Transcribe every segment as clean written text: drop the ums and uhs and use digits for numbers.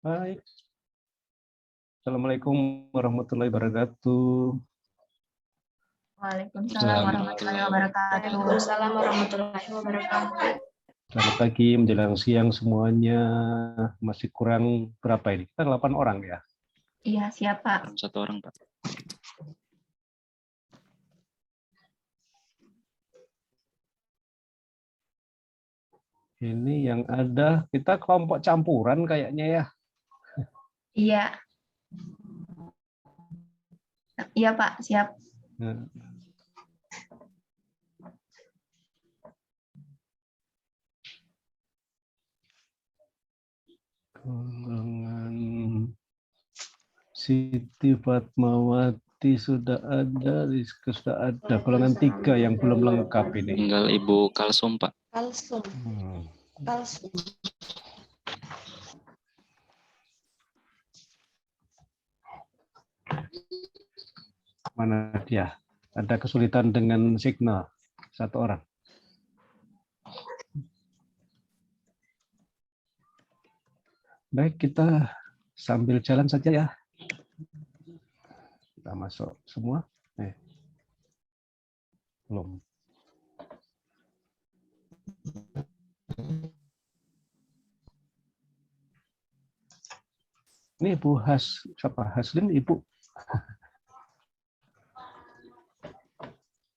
Baik. Assalamualaikum warahmatullahi wabarakatuh. Waalaikumsalam warahmatullahi wabarakatuh. Waalaikumsalam warahmatullahi wabarakatuh. Selamat pagi menjelang siang semuanya. Masih kurang berapa ini? Kita 8 orang ya? Iya, siap Pak. Satu orang, Pak. Ini yang ada, kita kelompok campuran kayaknya ya. Iya. Iya Pak, siap. Nah. Golongan Siti Fatmawati sudah ada, Rizka sudah ada. Golongan 3 yang belum lengkap ini. Tinggal Ibu Kalsum, Pak. Kalsum. Kalsum. Mana dia? Ada kesulitan dengan signal. Satu orang. Baik, kita sambil jalan saja ya. Kita masuk semua. Belum. Ini Ibu siapa? Haslin, Ibu.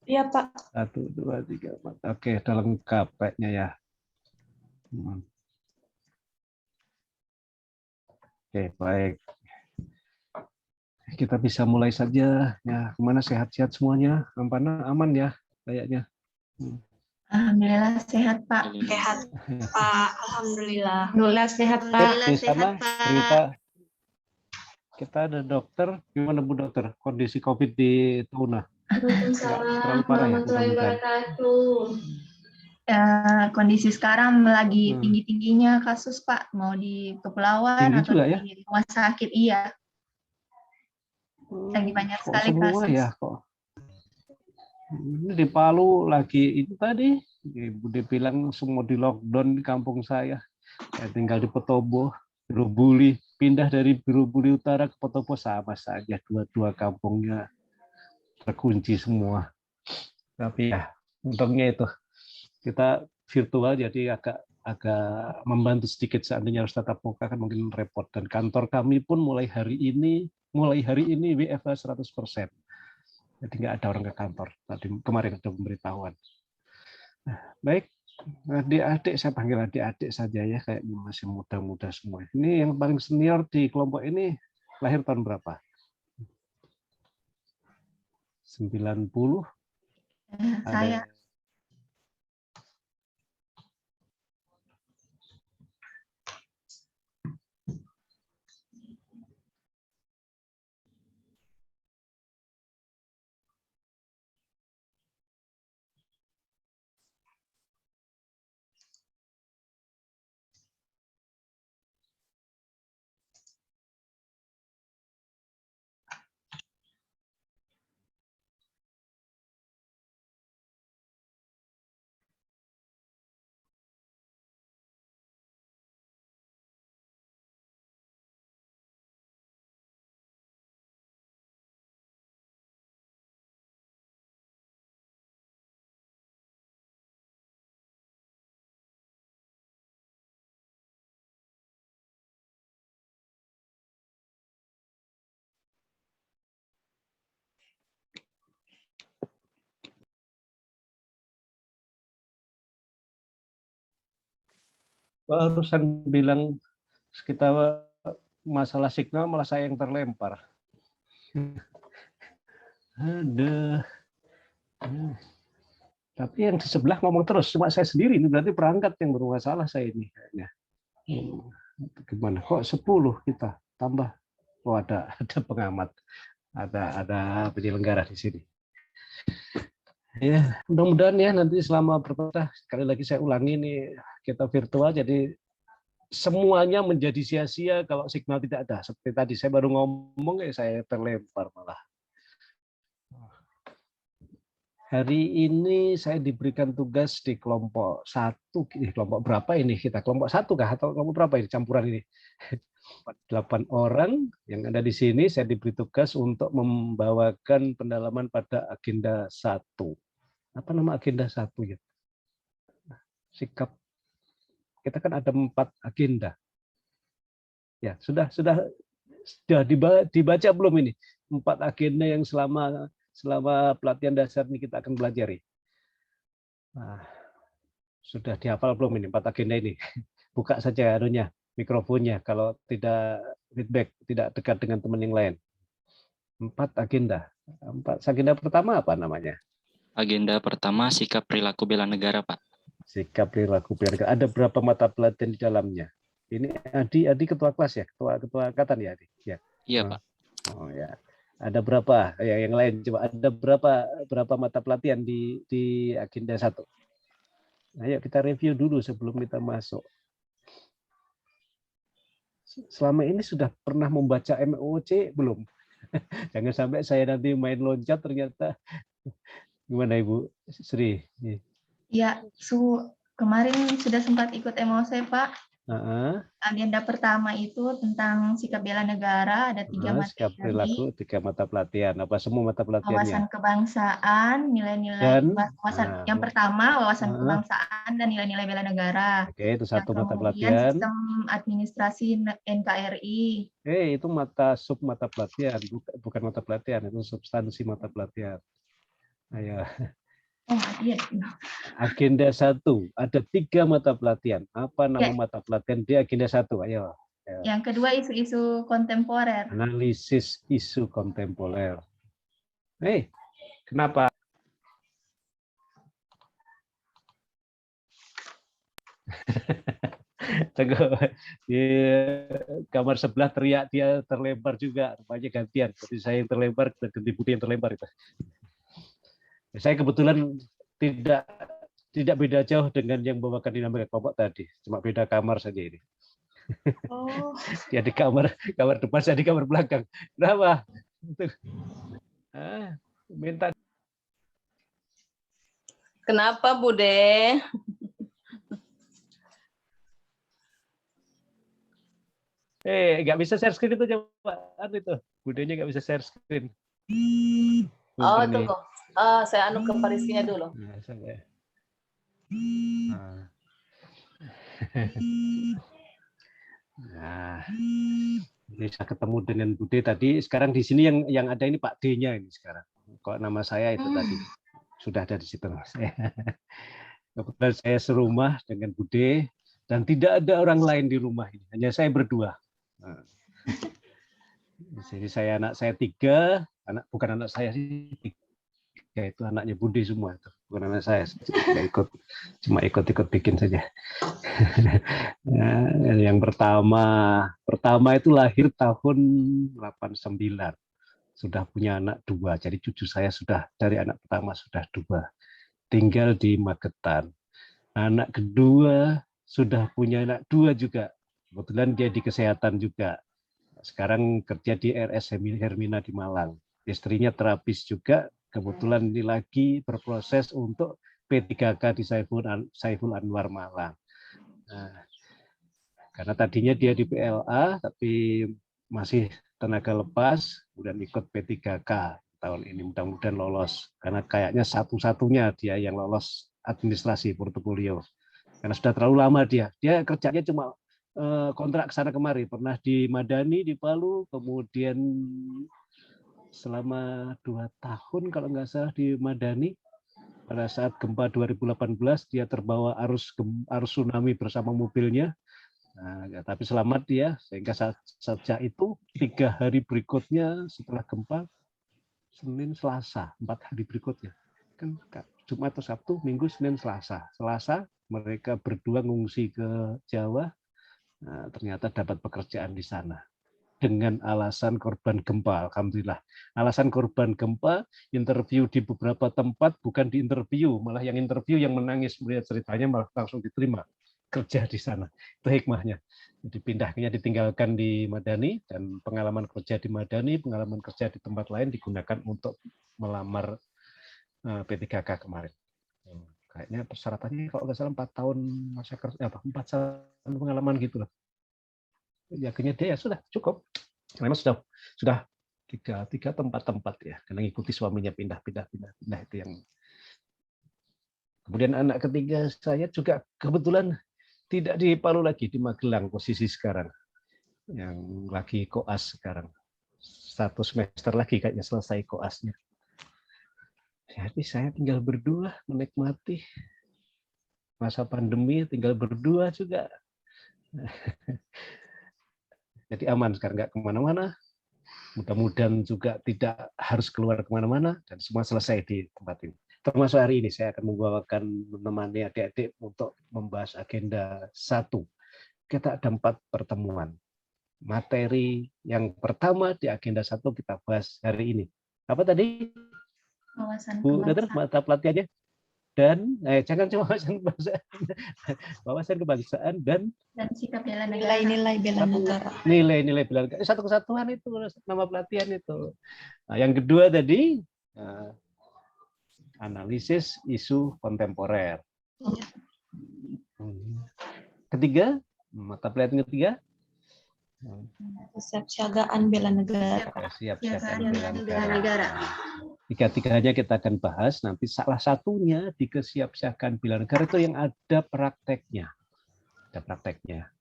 Iya Pak. 1, 2, 3, 4. Oke, udah lengkap kayaknya ya. Oke, baik. Kita bisa mulai saja. Ya, kemana sehat-sehat semuanya? Aman ya, kayaknya. Alhamdulillah sehat Pak. Sehat Pak. Alhamdulillah. Alhamdulillah sehat Pak. Di sana kita ada dokter. Gimana Bu Dokter? Kondisi COVID di Tuna? Terlalu parah ya? Kondisi sekarang lagi tinggi-tingginya kasus Pak. Mau di kepulauan Tinggi atau juga, di rumah sakit, iya. Lagi banyak sekali semua kasus. Ya kok. Ini di Palu lagi itu tadi, Ibu bilang semua di lockdown di kampung saya. Saya tinggal di Petobo, Birubuli, pindah dari Birubuli Utara ke Petobo sama saja, dua kampungnya terkunci semua. Tapi ya, untungnya itu kita virtual jadi agak membantu sedikit. Seandainya harus tatap muka kan mungkin repot. Dan kantor kami pun mulai hari ini WFH 100%. Jadi nggak ada orang ke kantor. Tadi kemarin ada pemberitahuan. Nah, baik, adik-adik saya panggil adik-adik saja ya, kayaknya masih muda-muda semua. Ini yang paling senior di kelompok ini lahir tahun berapa? 90? Saya. Barusan bilang kita masalah signal malah saya yang terlempar. Ada. Tapi yang di sebelah ngomong terus, cuma saya sendiri, ini berarti perangkat yang bermasalah saya ini kayaknya. Gimana? Kok 10 kita tambah? Oh ada pengamat, ada penyelenggara di sini. Ya, mudah-mudahan ya nanti selama berpetah, sekali lagi saya ulangi ini kita virtual, jadi semuanya menjadi sia-sia kalau signal tidak ada. Seperti tadi saya baru ngomong, saya terlempar malah. Hari ini saya diberikan tugas di kelompok 1, kelompok berapa ini kita? Kelompok 1 kah atau kelompok berapa ini campuran ini? 8 orang yang ada di sini, saya diberi tugas untuk membawakan pendalaman pada agenda 1. Apa nama agenda 1 ya? Sikap. Kita kan ada 4 agenda. Ya, sudah dibaca belum ini? 4 agenda yang selama pelatihan dasar ini kita akan pelajari. Nah, sudah dihafal belum ini 4 agenda ini? Buka saja mikrofonnya kalau tidak feedback, tidak dekat dengan teman yang lain. 4 agenda. 4 agenda pertama apa namanya? Agenda pertama sikap perilaku bela negara, Pak. Sikap perilaku bela negara. Ada berapa mata pelatihan di dalamnya? Ini Adi ketua kelas ya, ketua angkatan ya, Adi? Ya. Iya, Pak. Oh ya. Ada berapa? Ya, yang lain coba ada berapa mata pelatihan di agenda 1? Ayo kita review dulu sebelum kita masuk. Selama ini sudah pernah membaca MOC belum? Jangan sampai saya nanti main loncat ternyata. Gimana Ibu Sri? Ya, kemarin sudah sempat ikut MOC, Pak. Agenda pertama itu tentang sikap bela negara, ada 3 materi. Sikap perilaku, 3 mata pelatihan. Apa semua mata pelatihannya? Wawasan kebangsaan, nilai-nilai wawasan. Yang pertama wawasan kebangsaan dan nilai-nilai bela negara. Oke, itu 1 mata Kemudian pelatihan. sistem administrasi NKRI. Itu mata pelatihan, bukan mata pelatihan, itu substansi mata pelatihan. Ayo. Oh, iya. Agenda 1, ada 3 mata pelatihan. Apa nama mata pelatihan di agenda 1? Ayo. Yang kedua isu-isu kontemporer. Analisis isu kontemporer. Kenapa? Di kamar sebelah teriak, dia terlempar juga. Rupanya gantian. Jadi saya yang terlempar, ganti Budi yang terlempar. Saya kebetulan tidak beda jauh dengan yang membawakan dinamika kelompok tadi, cuma beda kamar saja ini. Oh. Dia di kamar depan, saya di kamar belakang. Kenapa? Minta. Kenapa, Bude? Nggak bisa share screen itu coba itu. Budenya nggak bisa share screen. Oh, tunggu. Saya anu ke Pariskinya dulu. Nah, bisa ketemu dengan Bude tadi. Sekarang di sini yang ada ini Pak D-nya ini sekarang. Kok nama saya itu tadi sudah ada di situ. Kebetulan saya serumah dengan Bude dan tidak ada orang lain di rumah ini. Hanya saya berdua. Di sini anak saya 3, bukan anak saya sih 3. Ya itu anaknya Bude semua itu, bukan anak saya, cuma ikut bikin saja. Yang pertama itu lahir tahun 89, sudah punya anak 2, jadi cucu saya sudah dari anak pertama sudah 2, tinggal di Magetan. Anak kedua sudah punya anak 2 juga, kebetulan dia di kesehatan juga. Sekarang kerja di RS Hermina di Malang. Istrinya terapis juga. Kebetulan ini lagi berproses untuk P3K di Saiful Anwar Malang. Nah, karena tadinya dia di PLA, tapi masih tenaga lepas, kemudian ikut P3K tahun ini. Mudah-mudahan lolos, karena kayaknya satu-satunya dia yang lolos administrasi portofolio. Karena sudah terlalu lama dia kerjanya cuma kontrak kesana kemari, pernah di Madani di Palu, kemudian selama 2 tahun kalau nggak salah di Madani. Pada saat gempa 2018 dia terbawa arus tsunami bersama mobilnya. Nah, tapi selamat dia, sehingga sejak itu 3 hari berikutnya setelah gempa, Senin Selasa, 4 hari berikutnya kan Jumat atau Sabtu, Minggu, Senin, Selasa. Selasa mereka berdua ngungsi ke Jawa. Nah, ternyata dapat pekerjaan di sana. Dengan alasan korban gempa, alhamdulillah. Alasan korban gempa, interview di beberapa tempat, bukan di interview, malah yang interview yang menangis melihat ceritanya malah langsung diterima kerja di sana. Itu hikmahnya. Jadi pindahnya ditinggalkan di Madani, dan pengalaman kerja di Madani, pengalaman kerja di tempat lain digunakan untuk melamar P3K kemarin. Kayaknya persyaratannya kalau nggak salah 4 tahun masa kerja, 4 tahun pengalaman gitu loh. Yakinnya dia ya sudah cukup. Memang sudah tiga tempat ya, karena ngikuti suaminya pindah itu yang. Kemudian anak ketiga saya juga kebetulan tidak di Palu lagi, di Magelang posisi sekarang, yang lagi koas sekarang. 1 semester lagi kayaknya selesai koasnya. Jadi saya tinggal berdua menikmati masa pandemi, tinggal berdua juga. Jadi aman sekarang, nggak kemana-mana. Mudah-mudahan juga tidak harus keluar kemana-mana dan semua selesai di tempat ini. Termasuk hari ini saya akan membawakan menemani adik-adik untuk membahas agenda 1. Kita ada 4 pertemuan. Materi yang pertama di agenda 1 kita bahas hari ini. Apa tadi? Bu Nader, mata pelatihannya? Dan jangan cuma wawasan kebangsaan dan sikap bela negara. Nilai-nilai bela negara. Nilai-nilai bela negara. Satu kesatuan itu nama pelatihan itu. Nah, yang kedua tadi analisis isu kontemporer. Ketiga, mata pelatihan ketiga, kesiapsiagaan bela negara. Kesiapsiagaan bela negara. Tiga-tiganya kita akan bahas. Nanti salah satunya di kesiapsiagaan bela negara itu yang ada prakteknya. Ada prakteknya.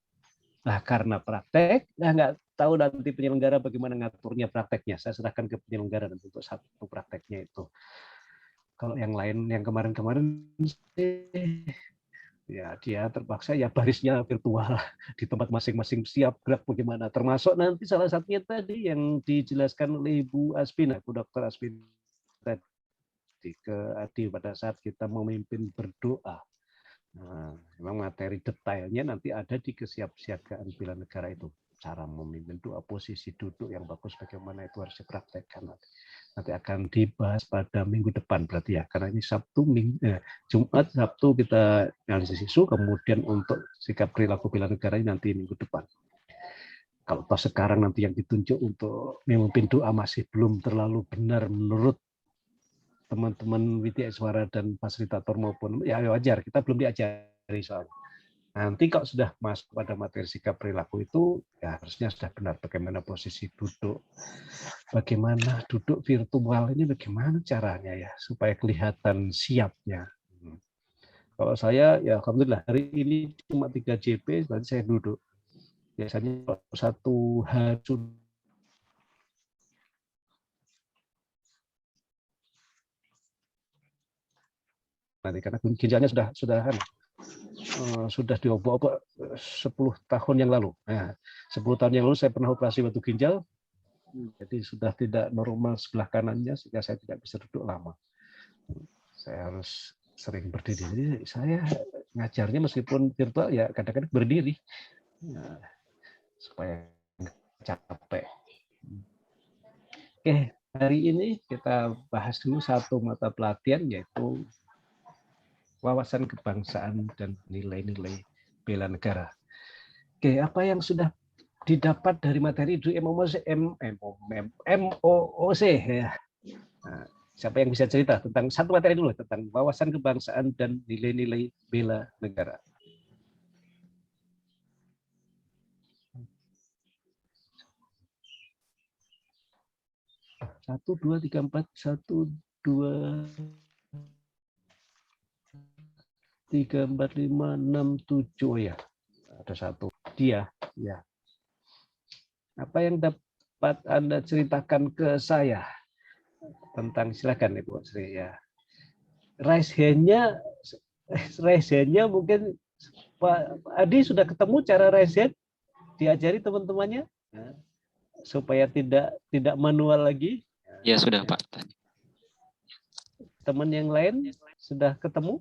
Nah, karena praktek, nggak tahu nanti penyelenggara bagaimana ngaturnya prakteknya. Saya serahkan ke penyelenggara nanti untuk satu prakteknya itu. Kalau yang lain, yang kemarin-kemarin ya dia terpaksa ya barisnya virtual di tempat masing-masing, siap gerak bagaimana. Termasuk nanti salah satunya tadi yang dijelaskan oleh Ibu Aspina, Bu Dr. Aspina tadi ke Adi pada saat kita memimpin berdoa. Nah, memang materi detailnya nanti ada di kesiapsiagaan bela negara itu. Cara memimpin doa, posisi duduk yang bagus bagaimana itu harus dipraktekkan. Nanti akan dibahas pada minggu depan berarti ya, karena ini Jumat, Sabtu kita analisis isu, kemudian untuk sikap perilaku bela negara ini nanti minggu depan. Kalau toh sekarang nanti yang ditunjuk untuk memimpin doa masih belum terlalu benar menurut teman-teman Widya Iswara dan fasilitator maupun ya wajar, kita belum diajari soalnya. Nanti kalau sudah masuk pada materi sikap perilaku itu ya harusnya sudah benar bagaimana posisi duduk, bagaimana duduk virtual ini bagaimana caranya ya supaya kelihatan siapnya. Kalau saya ya alhamdulillah hari ini cuma 3 JP berarti saya duduk. Biasanya satu hari nanti karena ginjalnya sudah diobok-obok 10 tahun yang lalu. Nah, 10 tahun yang lalu saya pernah operasi batu ginjal, jadi sudah tidak normal sebelah kanannya sehingga saya tidak bisa duduk lama. Saya harus sering berdiri. Jadi saya ngajarnya meskipun virtual ya kadang-kadang berdiri supaya capek. Oke, hari ini kita bahas dulu satu mata pelatihan yaitu wawasan kebangsaan dan nilai-nilai bela negara. Oke, apa yang sudah didapat dari materi di MOOC ya? Nah, siapa yang bisa cerita tentang satu materi dulu tentang wawasan kebangsaan dan nilai-nilai bela negara? Satu, dua, tiga, empat, 1, 2, 3, 4, 5, 6, 7. Oh ya, ada satu. Dia, ya. Apa yang dapat Anda ceritakan ke saya tentang, silakan Ibu Sri ya. Raise hand-nya mungkin Pak Adi sudah ketemu cara raise hand, diajari teman-temannya supaya tidak manual lagi. Ya sudah Pak. Teman yang lain sudah ketemu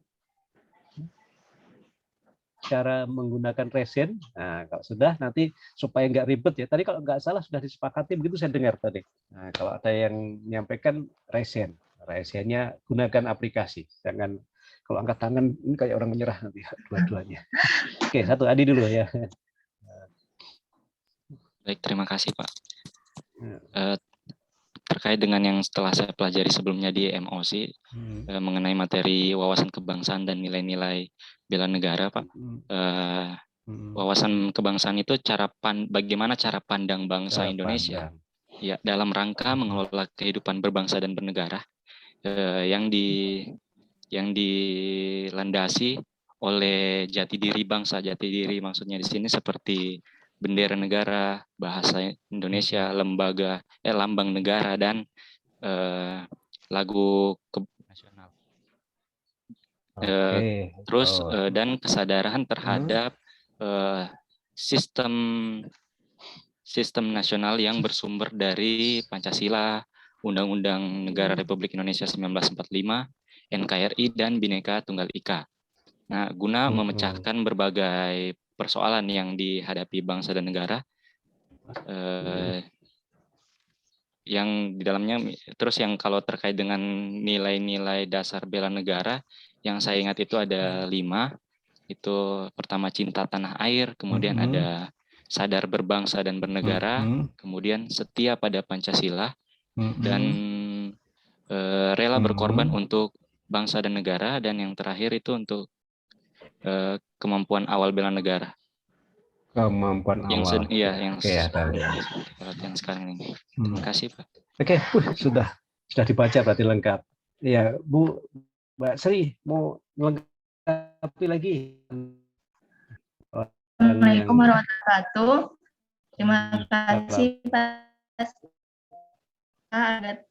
cara menggunakan resen. Nah, kalau sudah nanti supaya nggak ribet ya. Tadi kalau nggak salah sudah disepakati begitu saya dengar tadi. Nah, kalau ada yang menyampaikan resen, resennya gunakan aplikasi. Jangan kalau angkat tangan ini kayak orang menyerah nanti dua-duanya. Oke, satu Adi dulu ya. Baik, terima kasih Pak. terkait dengan yang setelah saya pelajari sebelumnya di MOC mengenai materi wawasan kebangsaan dan nilai-nilai bela negara, Pak. Wawasan kebangsaan itu bagaimana cara pandang bangsa Indonesia ya dalam rangka mengelola kehidupan berbangsa dan bernegara yang dilandasi oleh jati diri bangsa. Jati diri maksudnya di sini seperti bendera negara, bahasa Indonesia, lambang negara, dan lagu nasional. Terus dan kesadaran terhadap sistem nasional yang bersumber dari Pancasila, Undang-Undang Negara Republik Indonesia 1945, NKRI, dan Bhinneka Tunggal Ika. Nah, guna memecahkan berbagai persoalan yang dihadapi bangsa dan negara, yang di dalamnya, terus yang kalau terkait dengan nilai-nilai dasar bela negara, yang saya ingat itu ada 5. Itu pertama cinta tanah air, kemudian ada sadar berbangsa dan bernegara, kemudian setia pada Pancasila, dan rela berkorban untuk bangsa dan negara, dan yang terakhir itu untuk kemampuan awal bela negara. Kemampuan awal. Yang perhatian sekarang ini. Terima kasih, Pak. Oke, sudah dibaca berarti lengkap. Ya, Mbak Sri mau melengkapi lagi. Assalamualaikum warahmatullahi wabarakatuh. Terima kasih Pak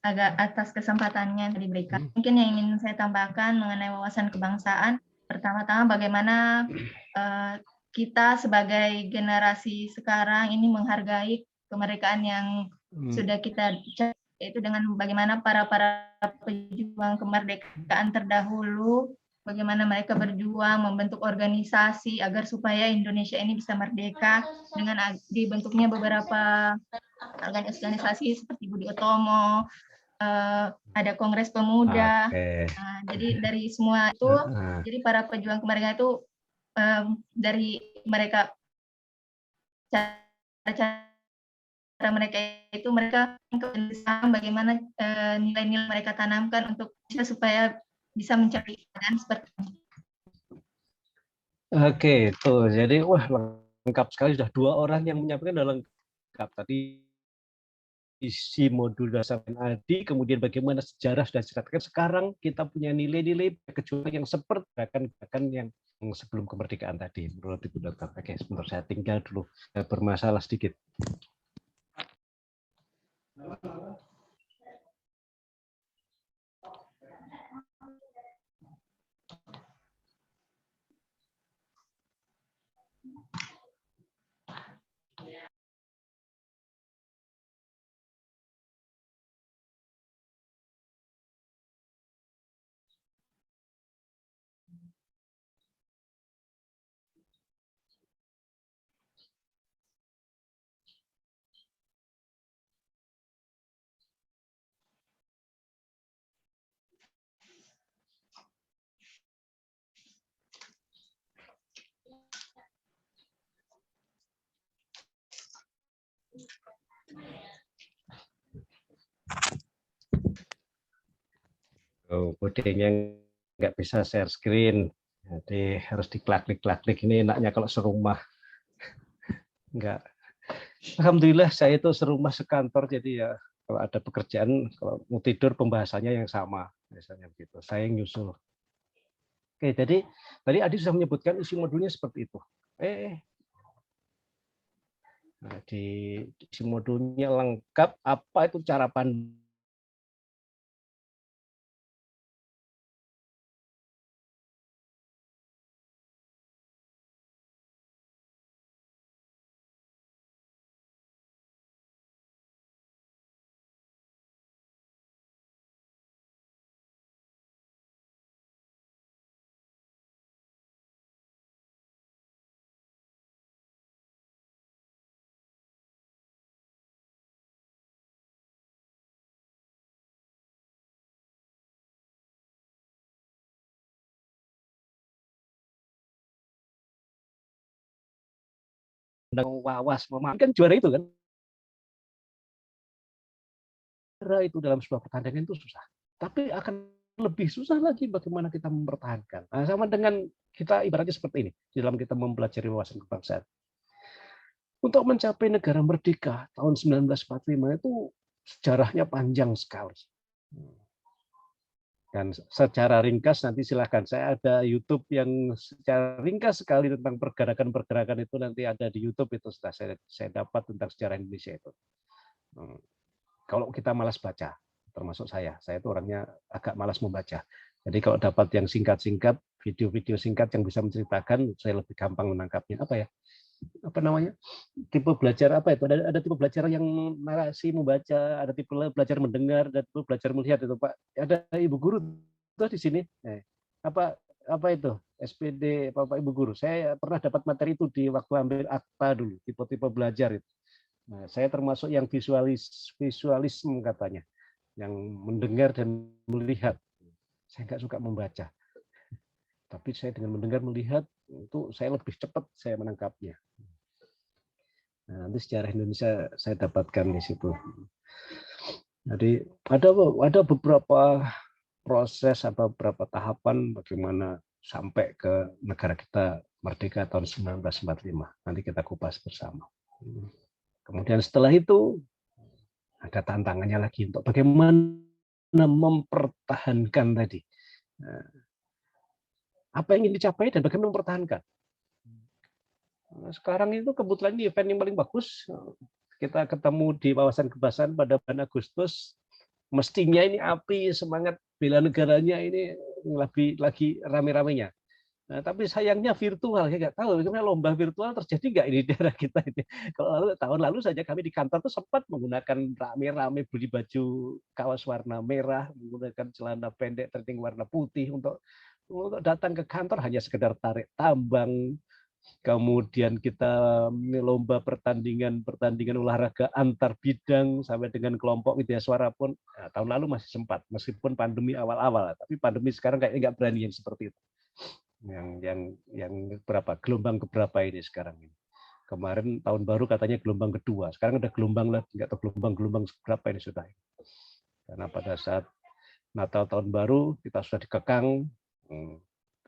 agak atas kesempatannya yang diberikan. Mungkin yang ingin saya tambahkan mengenai wawasan kebangsaan, pertama-tama bagaimana kita sebagai generasi sekarang ini menghargai kemerdekaan yang sudah kita capai, yaitu dengan bagaimana para pejuang kemerdekaan terdahulu, bagaimana mereka berjuang membentuk organisasi agar supaya Indonesia ini bisa merdeka dengan dibentuknya beberapa organisasi seperti Budi Utomo, ada Kongres Pemuda. Nah, jadi dari semua itu, jadi para pejuang kemerdekaan itu dari mereka cara mereka itu mereka bagaimana nilai-nilai mereka tanamkan untuk supaya bisa mencapai keadaan seperti ini. Oke, tuh jadi lengkap sekali, sudah 2 orang yang menyampaikan sudah lengkap tadi. Isi modul dasar ADI, kemudian bagaimana sejarah sudah diceritakan. Sekarang kita punya nilai-nilai kejuangan yang seperti gerakan-gerakan yang sebelum kemerdekaan tadi. Menurut Ibu Dokter. Oke, sebentar saya tinggal dulu. Bermasalah sedikit. Kodenya nggak bisa share screen, jadi harus diklik-klik ini. Enaknya kalau serumah. Enggak. Alhamdulillah saya itu serumah sekantor, jadi ya kalau ada pekerjaan, kalau mau tidur pembahasannya yang sama, misalnya begitu. Saya yang nyusul. Oke, jadi tadi Adi sudah menyebutkan isi modulnya seperti itu. Nah, di isi modulnya lengkap apa itu cara pandang wawas memahami, kan juara itu kan. itu dalam sebuah pertandingan itu susah. Tapi akan lebih susah lagi bagaimana kita mempertahankan. Nah, sama dengan kita ibaratnya seperti ini dalam kita mempelajari wawasan kebangsaan. Untuk mencapai negara merdeka tahun 1945 itu sejarahnya panjang sekali. Dan secara ringkas nanti silahkan, saya ada YouTube yang secara ringkas sekali tentang pergerakan-pergerakan itu, nanti ada di YouTube itu sudah saya dapat tentang sejarah Indonesia itu. Kalau kita malas baca, termasuk saya itu orangnya agak malas membaca. Jadi kalau dapat yang singkat-singkat, video-video singkat yang bisa menceritakan, saya lebih gampang menangkapnya. Apa namanya? Tipe belajar apa itu? Ada tipe belajar yang narasi membaca, ada tipe belajar mendengar, ada tipe belajar melihat itu, Pak. Ada Ibu Guru tuh di sini. Apa itu? SPD Bapak Ibu Guru. Saya pernah dapat materi itu di waktu ambil akta dulu, tipe-tipe belajar itu. Nah, saya termasuk yang visualisme katanya, yang mendengar dan melihat. Saya nggak suka membaca. Tapi saya dengan mendengar melihat itu saya lebih cepat saya menangkapnya. Nah, nanti sejarah Indonesia saya dapatkan di situ. Jadi ada beberapa proses atau beberapa tahapan bagaimana sampai ke negara kita merdeka tahun 1945. Nanti kita kupas bersama. Kemudian setelah itu ada tantangannya lagi untuk bagaimana mempertahankan tadi. Apa yang ingin dicapai dan bagaimana mempertahankan. Sekarang itu kebetulan ini event yang paling bagus. Kita ketemu di wawasan kebangsaan pada bulan Agustus. Mestinya ini api, semangat bela negaranya ini lagi rame-ramenya. Nah, tapi sayangnya virtual, saya nggak tahu karena lomba virtual terjadi nggak ini di daerah kita ini. Kalau tahun lalu saja kami di kantor tuh sempat menggunakan rame-rame beli baju kaos warna merah, menggunakan celana pendek trekking warna putih untuk datang ke kantor hanya sekedar tarik tambang. Kemudian kita lomba pertandingan olahraga antar bidang sampai dengan kelompok Widya Suara pun tahun lalu masih sempat meskipun pandemi awal-awal, tapi pandemi sekarang kayaknya nggak berani yang seperti itu. Yang berapa gelombang keberapa ini sekarang ini. Kemarin tahun baru katanya gelombang kedua, sekarang ada gelombang lagi, nggak tahu gelombang berapa ini sudah. Karena pada saat Natal tahun baru kita sudah dikekang,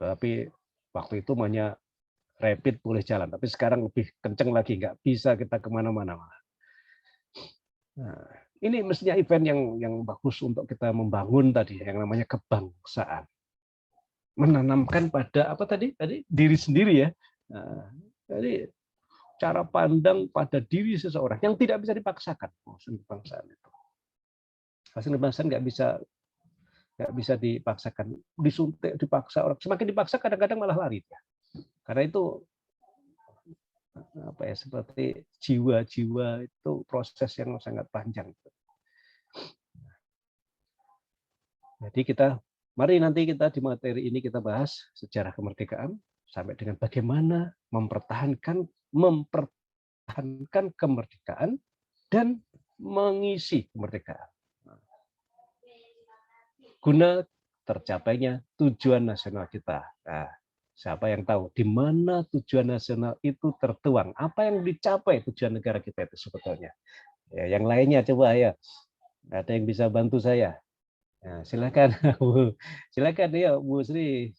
tapi waktu itu hanya rapid boleh jalan, tapi sekarang lebih kenceng lagi, nggak bisa kita kemana-mana. Nah, ini mestinya event yang bagus untuk kita membangun tadi yang namanya kebangsaan. Menanamkan pada apa tadi diri sendiri ya. Nah, jadi cara pandang pada diri seseorang yang tidak bisa dipaksakan. Wawasan kebangsaan itu. Wawasan kebangsaan nggak bisa dipaksakan, disuntik, dipaksa orang. Semakin dipaksa kadang-kadang malah lari ya. Karena itu apa ya, seperti jiwa-jiwa itu proses yang sangat panjang. Jadi mari nanti kita di materi ini kita bahas sejarah kemerdekaan sampai dengan bagaimana mempertahankan kemerdekaan dan mengisi kemerdekaan. Guna tercapainya tujuan nasional kita. Nah, siapa yang tahu di mana tujuan nasional itu tertuang? Apa yang dicapai tujuan negara kita itu sebetulnya? Ya, yang lainnya coba ya. Ada yang bisa bantu saya? Nah, silakan, silakan ya Bu Sri,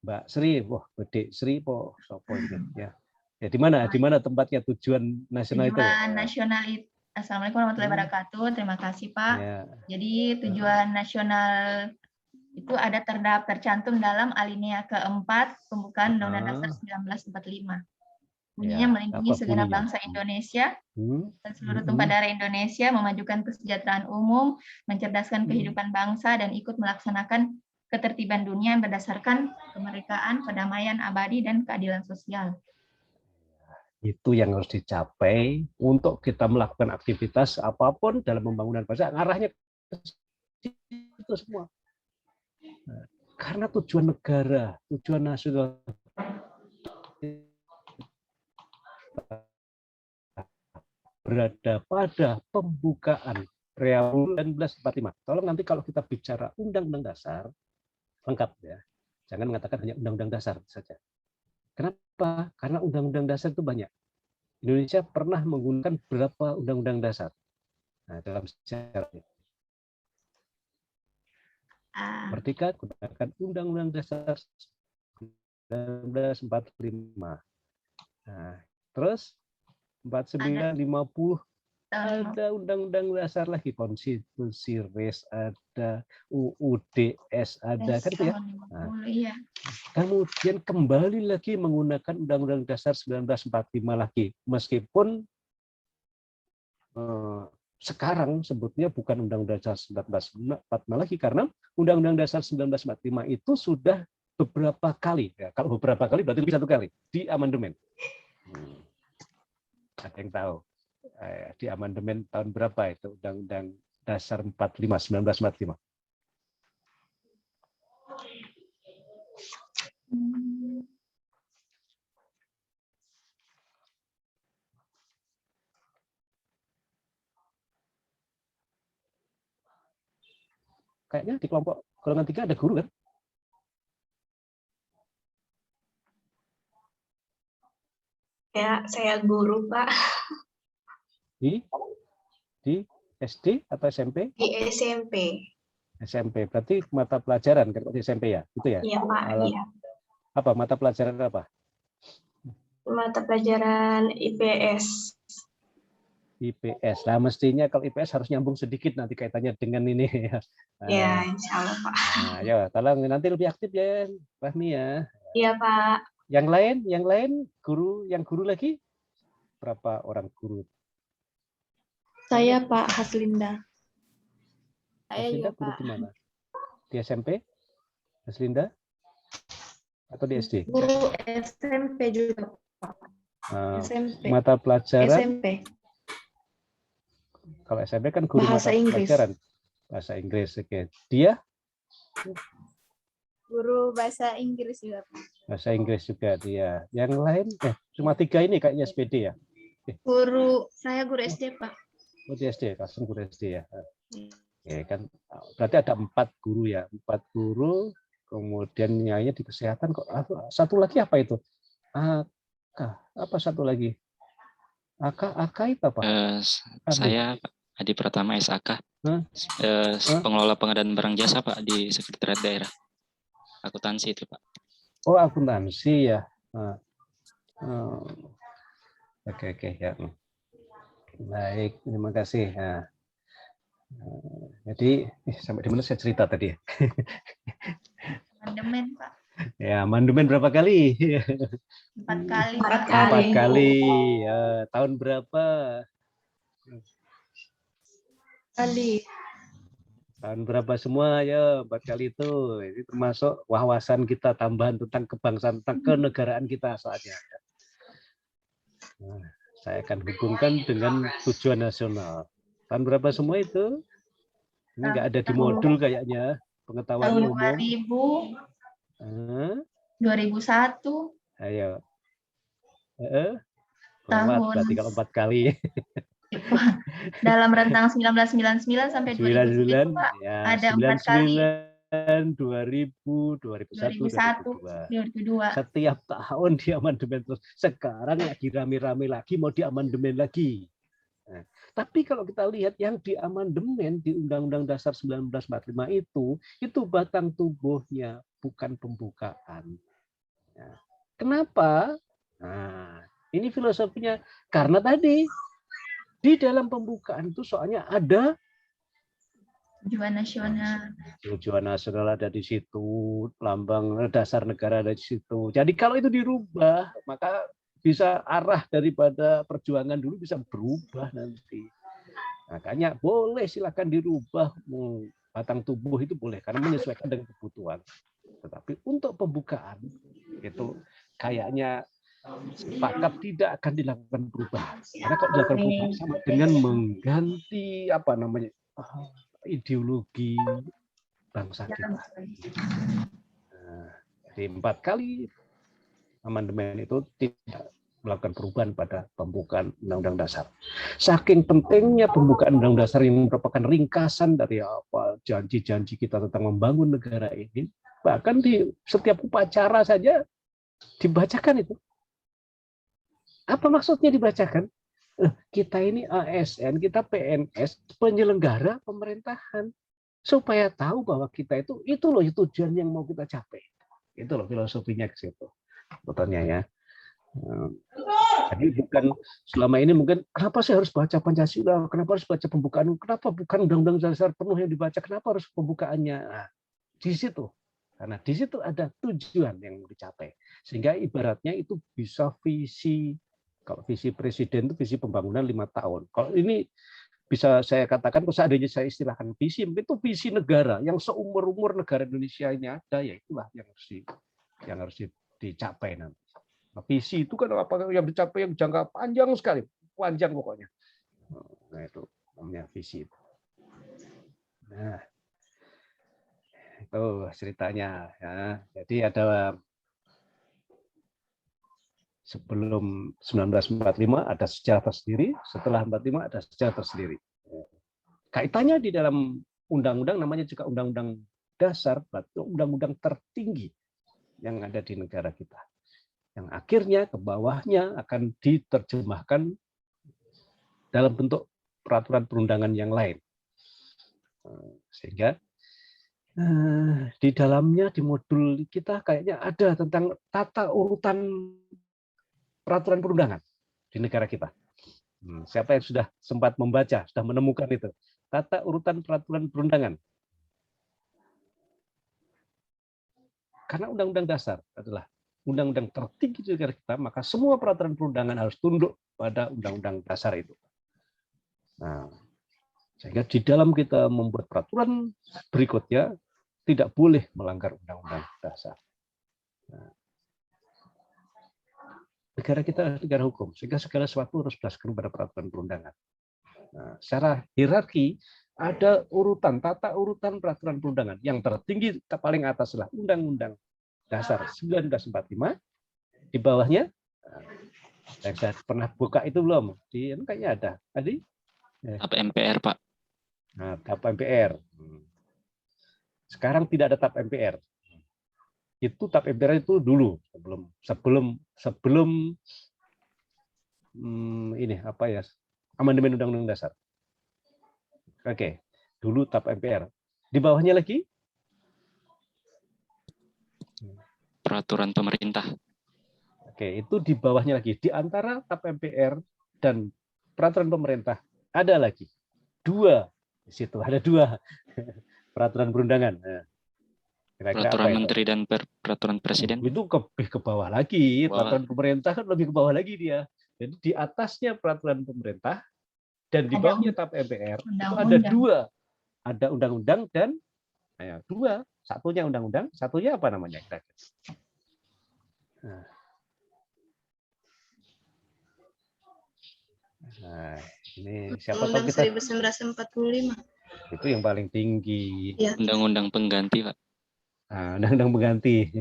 Mbak Sri, wah Bede Sri, po sopo ini ya. Ya di mana tempatnya tujuan nasional itu? Tujuan nasional itu. Assalamualaikum warahmatullahi wabarakatuh. Terima kasih Pak. Ya. Jadi tujuan nasional itu ada tercantum dalam alinea keempat pembukaan Undang-Undang Dasar 1945. Bunyinya melindungi segenap bangsa Indonesia dan seluruh tumpah darah Indonesia, memajukan kesejahteraan umum, mencerdaskan kehidupan bangsa, dan ikut melaksanakan ketertiban dunia yang berdasarkan kemerdekaan, kedamaian abadi, dan keadilan sosial. Itu yang harus dicapai untuk kita melakukan aktivitas apapun dalam pembangunan bangsa, arahnya itu semua. Karena tujuan negara, tujuan nasional berada pada pembukaan Reuni 1945. Tolong nanti kalau kita bicara Undang-Undang Dasar, lengkap ya. Jangan mengatakan hanya Undang-Undang Dasar saja. Kenapa? Karena Undang-Undang Dasar itu banyak. Indonesia pernah menggunakan berapa Undang-Undang Dasar. Nah, dalam syarat Ah, merdeka gunakan Undang-Undang Dasar 1945. Nah, terus 4950 tahun ada Undang-Undang Dasar lagi, Konstitusi Res ada, UUDS ada, kan itu ya. tahun Nah, 50, iya. kemudian kembali lagi menggunakan Undang-Undang Dasar 1945 lagi, meskipun sekarang sebutnya bukan Undang-Undang Dasar 1945 lagi, karena Undang-Undang Dasar 1945 itu sudah beberapa kali, ya, kalau beberapa kali berarti lebih satu kali, di amandemen. Ada yang tahu? Di amandemen tahun berapa itu Undang-Undang Dasar 1945? Kayaknya di kelompok golongan 3 ada guru kan? Ya, saya guru, Pak. Di SD atau SMP? Di SMP. SMP. Berarti mata pelajaran kan di SMP ya? Itu ya? Iya, Pak. Iya. Apa mata pelajaran apa? Mata pelajaran IPS. IPS. Nah, mestinya kalau IPS harus nyambung sedikit nanti kaitannya dengan ini. Ya, insya Allah, Pak. Nah, ya, tolong nanti lebih aktif ya, Fahmi ya. Iya, Pak. Yang lain guru, yang guru lagi berapa orang guru? Saya Pak Haslinda. Haslinda guru di mana? Di SMP? Haslinda? Atau di SD? Guru SMP juga, Pak. SMP. Mata pelajaran? SMP. Kalau SMP kan guru Bahasa mata Inggris. pelajaran. Bahasa Inggris. Oke. Dia? Guru bahasa Inggris juga, Pak. Bahasa Inggris juga dia. Yang lain? Cuma 3 ini kayaknya SPD ya? Saya guru SD, Pak. Oh, di SD, langsung guru SD ya. Ya kan, berarti ada 4 guru ya, 4 guru, kemudian nyanya di kesehatan kok. Satu lagi apa itu? Apa satu lagi? AK itu apa? Saya Adi Pratama SAK, pengelola pengadaan barang jasa Pak di Sekretariat Daerah. Akuntansi itu Pak. Oh, akuntansi ya. Oke ya. Baik, terima kasih. Nah, jadi sampai di mana saya cerita tadi ya? amandemen, Pak. Ya, amandemen berapa kali? 4 kali, 4 Pak. kali. 4 kali. Ya, tahun berapa? Tahun berapa semua ya? 4 kali itu. Ini termasuk wawasan kita tambahan tentang kebangsaan, tentang kenegaraan kita saatnya. Nah, saya akan hubungkan dengan tujuan nasional. Tahun berapa semua itu? Ini nggak ada di modul kayaknya. Pengetahuan Tahun umum. 2001. Ayo. Tahun. Berarti kalau 4 kali. Dalam rentang 1999 sampai 2001, Pak. Ya, Ada 4 kali. 2000, 2001, 2002. Setiap tahun di amandemen terus. Sekarang lagi rame-rame lagi mau di amandemen lagi. Nah, tapi kalau kita lihat yang di amandemen di Undang-Undang Dasar 1945 itu batang tubuhnya, bukan pembukaan. Nah, kenapa? Nah, ini filosofinya. Karena tadi di dalam pembukaan itu soalnya ada Tujuan nasional. tujuan nasional ada di situ, lambang dasar negara ada di situ. Jadi kalau itu dirubah, maka bisa arah daripada perjuangan dulu bisa berubah nanti. Makanya boleh silakan dirubah, batang tubuh itu boleh karena menyesuaikan dengan kebutuhan. Tetapi untuk pembukaan itu kayaknya sepakat tidak akan dilakukan perubahan. Karena kalau dilakukan perubahan sama dengan mengganti apa namanya ideologi bangsa kita. Nah, di 4 kali amandemen itu tidak melakukan perubahan pada pembukaan Undang-Undang Dasar. Saking pentingnya pembukaan Undang-Undang Dasar yang merupakan ringkasan dari apa janji-janji kita tentang membangun negara ini, bahkan di setiap upacara saja dibacakan itu. Apa maksudnya dibacakan? Kita ini ASN, kita PNS, penyelenggara pemerintahan, supaya tahu bahwa kita itu loh tujuan yang mau kita capai. Itu loh filosofinya ke situ. Betulnya ya. Jadi bukan selama ini mungkin kenapa sih harus baca Pancasila, kenapa harus baca pembukaan, kenapa bukan Undang-Undang Dasar penuh yang dibaca, kenapa harus pembukaannya? Nah, di situ. Karena di situ ada tujuan yang mau dicapai. Sehingga ibaratnya itu bisa visi, kalau visi presiden itu visi pembangunan 5 tahun. Kalau ini bisa saya katakan, kalau seandainya saya istilahkan visi, itu visi negara yang seumur-umur negara Indonesia ini ada, ya itulah yang harus dicapai nanti. Nah, visi itu kan apa yang dicapai yang jangka panjang sekali, panjang pokoknya. Nah itu namanya visi. Nah itu ceritanya ya. Jadi ada sebelum 1945 ada sejarah tersendiri, setelah 45 ada sejarah tersendiri. Kaitannya di dalam undang-undang namanya juga Undang-Undang Dasar, undang-undang tertinggi yang ada di negara kita. Yang akhirnya ke bawahnya akan diterjemahkan dalam bentuk peraturan perundangan yang lain. Sehingga di dalamnya di modul kita kayaknya ada tentang tata urutan peraturan perundangan di negara kita. Siapa yang sudah sempat membaca, sudah menemukan itu? Tata urutan peraturan perundangan. Karena Undang-Undang Dasar adalah undang-undang tertinggi di negara kita, maka semua peraturan perundangan harus tunduk pada Undang-Undang Dasar itu. Nah, sehingga di dalam kita membuat peraturan berikutnya tidak boleh melanggar Undang-Undang Dasar. Nah, negara kita adalah negara hukum, sehingga segala sesuatu harus berdasarkan pada peraturan perundangan. Nah, secara hierarki ada urutan, tata urutan peraturan perundangan. Yang tertinggi paling atas adalah Undang-Undang Dasar 1945. Di bawahnya, yang saya pernah buka itu belum? Di kayaknya ada. Tadi? TAP MPR, Pak. Nah, TAP MPR. Sekarang tidak ada TAP MPR. Itu TAP MPR itu dulu, sebelum ini apa ya? Amandemen Undang-Undang Dasar. Oke, dulu TAP MPR. Di bawahnya lagi? Peraturan pemerintah. Oke, itu di bawahnya lagi. Di antara TAP MPR dan peraturan pemerintah ada lagi dua. Di situ ada dua peraturan perundangan. Nah, peraturan menteri dan peraturan presiden. Itu lebih ke bawah lagi. Peraturan pemerintah kan lebih ke bawah lagi dia. Jadi di atasnya peraturan pemerintah dan di bawahnya TAP MPR itu ada dua. Ada undang-undang dan dua. Satunya undang-undang, satunya apa namanya? Nah, ini siapa tahu kita 1945. itu yang paling tinggi. Ya. Undang-undang pengganti, Pak. Nah, undang-undang pengganti.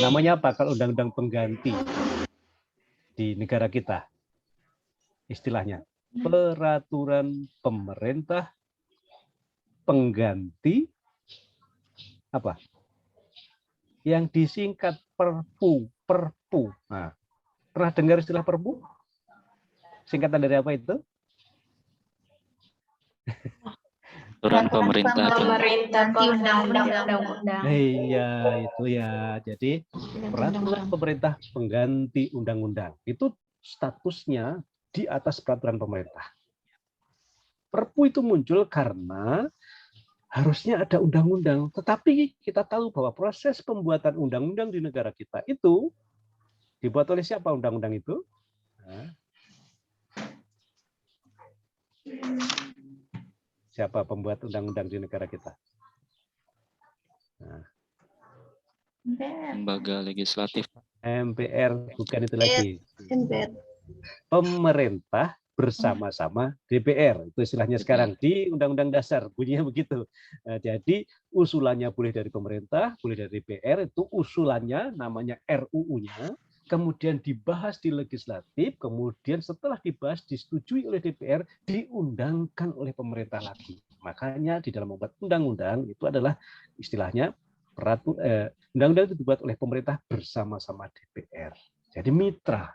Namanya apa kalau undang-undang pengganti di negara kita? Istilahnya peraturan pemerintah pengganti apa? Yang disingkat Perpu. Nah, pernah dengar istilah Perpu? Singkatan dari apa itu? Peraturan pemerintah. Undang-undang. Iya, itu ya. Jadi peraturan pemerintah pengganti undang-undang. Itu statusnya di atas peraturan pemerintah. Perpu itu muncul karena harusnya ada undang-undang, tetapi kita tahu bahwa proses pembuatan undang-undang di negara kita itu dibuat oleh siapa undang-undang itu? Nah, siapa pembuat undang-undang di negara kita? Nah, Lembaga legislatif. MPR, bukan itu lagi. MPR. Pemerintah bersama-sama DPR, itu istilahnya sekarang di Undang-Undang Dasar, bunyinya begitu. Nah, jadi usulannya boleh dari pemerintah, boleh dari DPR, itu usulannya namanya RUU-nya, kemudian dibahas di legislatif, kemudian setelah dibahas disetujui oleh DPR, diundangkan oleh pemerintah lagi. Makanya di dalam membuat undang-undang itu adalah istilahnya undang-undang itu dibuat oleh pemerintah bersama-sama DPR. Jadi mitra.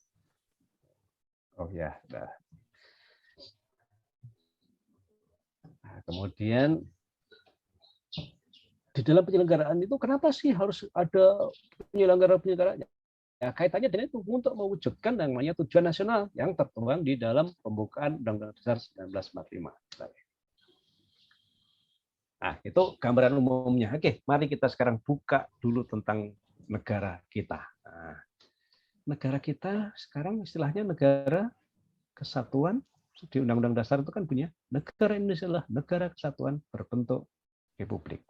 Oh ya, sudah. Nah, kemudian di dalam penyelenggaraan itu kenapa sih harus ada penyelenggara-penyelenggaranya? Ya, kaitannya dengan itu untuk mewujudkan yang namanya tujuan nasional yang tertuang di dalam pembukaan Undang-Undang Dasar 1945. Nah, itu gambaran umumnya. Oke, mari kita sekarang buka dulu tentang negara kita. Nah, negara kita sekarang istilahnya negara kesatuan. Di Undang-Undang Dasar itu kan punya negara Indonesia adalah negara kesatuan berbentuk republik.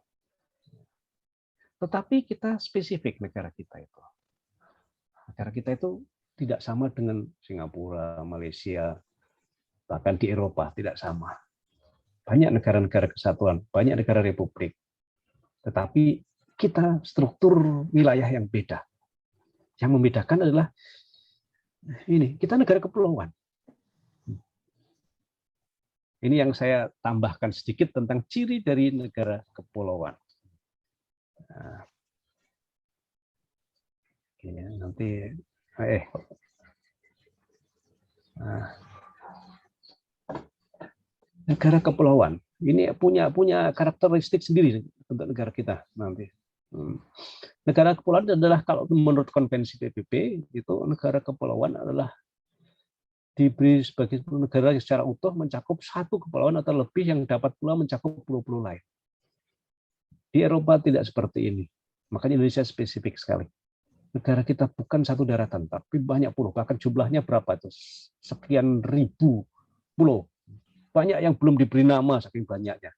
Tetapi kita spesifik negara kita itu. Negara kita itu tidak sama dengan Singapura, Malaysia, bahkan di Eropa tidak sama. Banyak negara-negara kesatuan, banyak negara republik. Tetapi kita struktur wilayah yang beda. Yang membedakan adalah ini, kita negara kepulauan. Ini yang saya tambahkan sedikit tentang ciri dari negara kepulauan. Nah, nanti negara kepulauan ini punya karakteristik sendiri untuk negara kita nanti. Negara kepulauan adalah kalau menurut konvensi PBB itu negara kepulauan adalah diberi sebagai negara yang secara utuh mencakup satu kepulauan atau lebih yang dapat pula mencakup pulau-pulau lain. Di Eropa tidak seperti ini. Makanya Indonesia spesifik sekali. Negara kita bukan satu daratan, tapi banyak pulau. Bahkan jumlahnya berapa itu? Sekian ribu pulau. Banyak yang belum diberi nama saking banyaknya.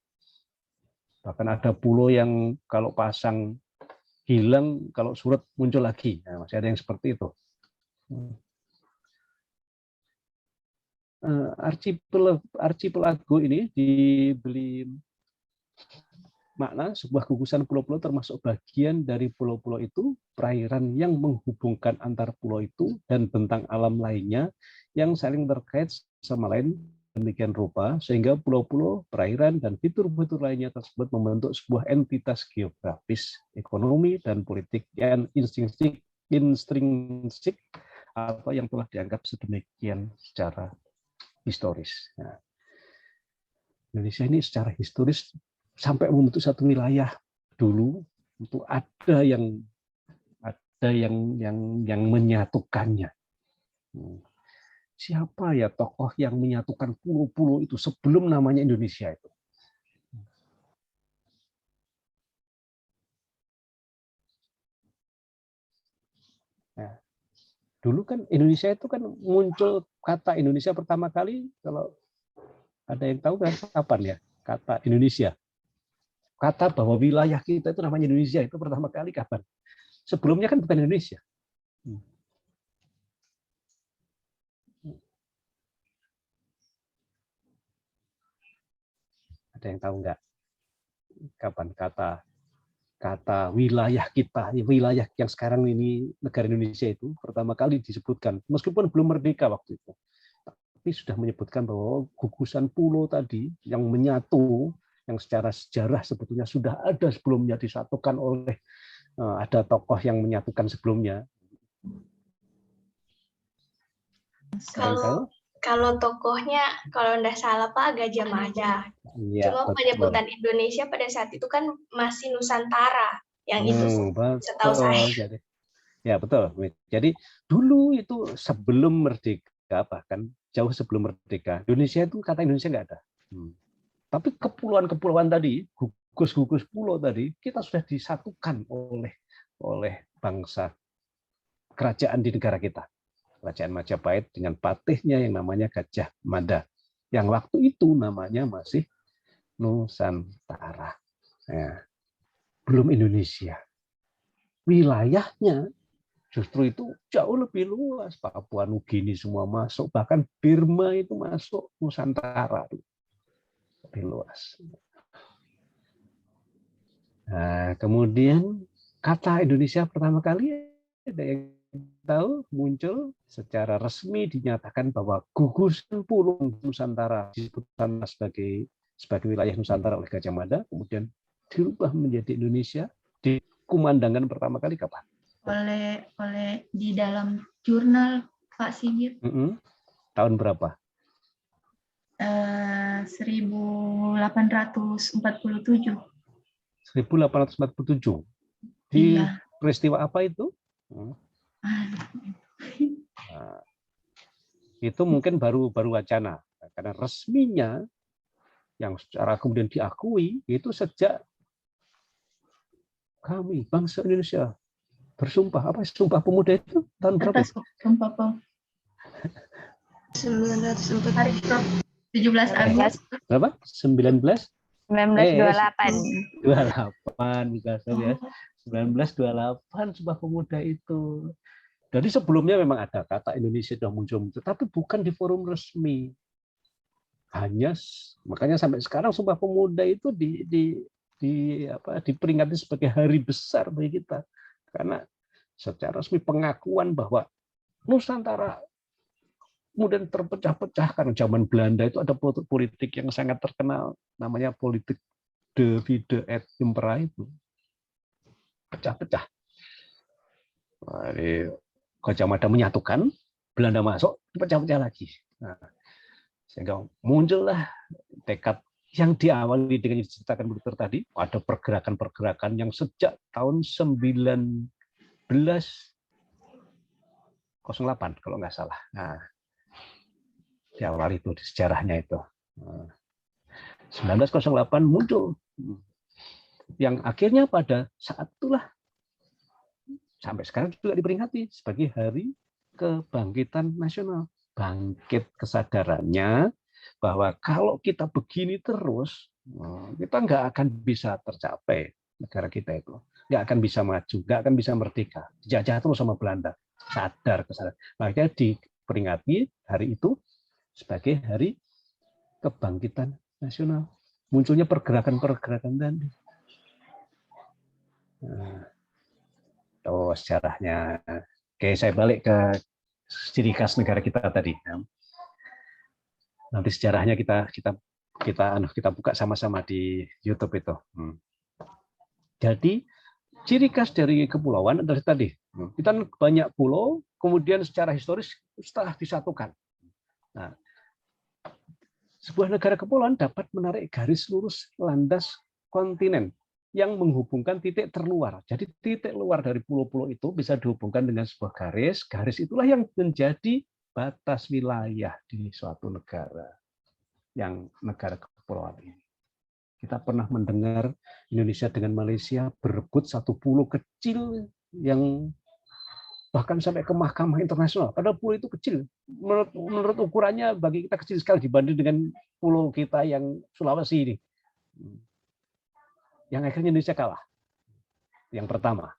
Bahkan ada pulau yang kalau pasang hilang, kalau surut muncul lagi. Nah, masih ada yang seperti itu. Archipelago ini diberi makna sebuah gugusan pulau-pulau termasuk bagian dari pulau-pulau itu, perairan yang menghubungkan antar pulau itu dan bentang alam lainnya yang saling terkait sama lain demikian rupa sehingga pulau-pulau, perairan dan fitur-fitur lainnya tersebut membentuk sebuah entitas geografis, ekonomi dan politik yang intrinsik atau yang telah dianggap sedemikian secara historis. Nah, Indonesia ini secara historis sampai membentuk satu wilayah dulu itu ada yang menyatukannya. Siapa ya tokoh yang menyatukan pulau-pulau itu sebelum namanya Indonesia itu? Nah, dulu kan Indonesia itu kan muncul kata Indonesia pertama kali, kalau ada yang tahu kan kapan ya kata Indonesia? Kata bahwa wilayah kita itu namanya Indonesia itu pertama kali kapan? Sebelumnya kan bukan Indonesia. Ada yang tahu nggak? Kapan kata wilayah kita, wilayah yang sekarang ini negara Indonesia itu pertama kali disebutkan, meskipun belum merdeka waktu itu, tapi sudah menyebutkan bahwa gugusan pulau tadi yang menyatu, yang secara sejarah sebetulnya sudah ada sebelumnya disatukan oleh ada tokoh yang menyatukan sebelumnya. Kalau tokohnya, kalau tidak salah Pak, Gajah Mada. Ya, cuma betul. Penyebutan Indonesia pada saat itu kan masih Nusantara. Yang itu setahu saya. Jadi, ya betul. Jadi dulu itu sebelum merdeka, bahkan jauh sebelum merdeka, Indonesia itu kata Indonesia nggak ada. Tapi kepulauan-kepulauan tadi, gugus-gugus pulau tadi, kita sudah disatukan oleh bangsa kerajaan di negara kita. Kerajaan Majapahit dengan patihnya yang namanya Gajah Mada. Yang waktu itu namanya masih Nusantara. Ya. Belum Indonesia. Wilayahnya justru itu jauh lebih luas. Papua Nugini semua masuk, bahkan Burma itu masuk Nusantara. Lebih luas. Nah, kemudian kata Indonesia pertama kali ada yang tahu muncul secara resmi dinyatakan bahwa gugusan pulau Nusantara disebutkan sebagai wilayah Nusantara oleh Gajah Mada, kemudian dirubah menjadi Indonesia, dikumandangkan pertama kali kapan? Oleh di dalam jurnal Pak Sigit. Tahun berapa? 1847. 1847. Di Iya. peristiwa apa itu? Nah, itu mungkin baru wacana. Karena resminya yang secara kemudian diakui itu sejak kami bangsa Indonesia bersumpah. Apa Sumpah Pemuda itu tahun berapa? Atas Sumpah Pemuda. 1940. 17 Agustus. Berapa? 1928. 1928. Ya. 1928 Sumpah Pemuda itu. Jadi sebelumnya memang ada kata Indonesia sudah muncul, tapi bukan di forum resmi. Makanya sampai sekarang Sumpah Pemuda itu diperingati sebagai hari besar bagi kita. Karena secara resmi pengakuan bahwa Nusantara kemudian terpecah-pecah karena zaman Belanda itu ada politik yang sangat terkenal namanya politik divide et impera itu. Pecah-pecah. Gajah Mada menyatukan, Belanda masuk, pecah-pecah lagi. Nah, sehingga muncullah tekad yang diawali dengan diceritakan Bu Dokter tadi, ada pergerakan-pergerakan yang sejak tahun 1908 kalau nggak salah. Nah, diawali itu di sejarahnya itu. 1908 muncul, yang akhirnya pada saat itulah sampai sekarang juga diperingati sebagai Hari Kebangkitan Nasional. Bangkit kesadarannya bahwa kalau kita begini terus, kita nggak akan bisa tercapai negara kita itu. Nggak akan bisa maju, nggak akan bisa merdeka. Dijajah terus sama Belanda. Sadar kesadaran. Makanya diperingati hari itu sebagai Hari Kebangkitan Nasional. Munculnya pergerakan-pergerakan tadi. Sejarahnya. Oke, saya balik ke ciri khas negara kita tadi. Nanti sejarahnya kita buka sama-sama di YouTube itu. Jadi ciri khas dari kepulauan adalah tadi. Kita banyak pulau, kemudian secara historis setelah disatukan. Nah, sebuah negara kepulauan dapat menarik garis lurus landas kontinen yang menghubungkan titik terluar. Jadi titik luar dari pulau-pulau itu bisa dihubungkan dengan sebuah garis. Garis itulah yang menjadi batas wilayah di suatu negara, yang negara kepulauan ini. Kita pernah mendengar Indonesia dengan Malaysia berebut satu pulau kecil yang bahkan sampai ke mahkamah internasional. Padahal pulau itu kecil. Menurut ukurannya bagi kita kecil sekali dibanding dengan pulau kita yang Sulawesi ini. Yang akhirnya Indonesia kalah. Yang pertama.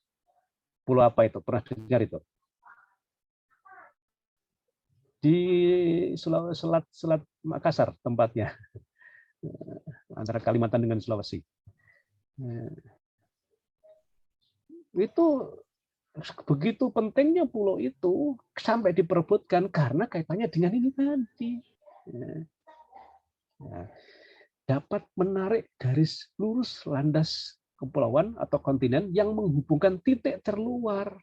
Pulau apa itu? Pernah dengar itu? Di Sulawesi Selat Makassar tempatnya. Antara Kalimantan dengan Sulawesi. Itu begitu pentingnya pulau itu sampai diperebutkan karena kaitannya dengan ini tadi. Dapat menarik garis lurus landas kepulauan atau kontinen yang menghubungkan titik terluar.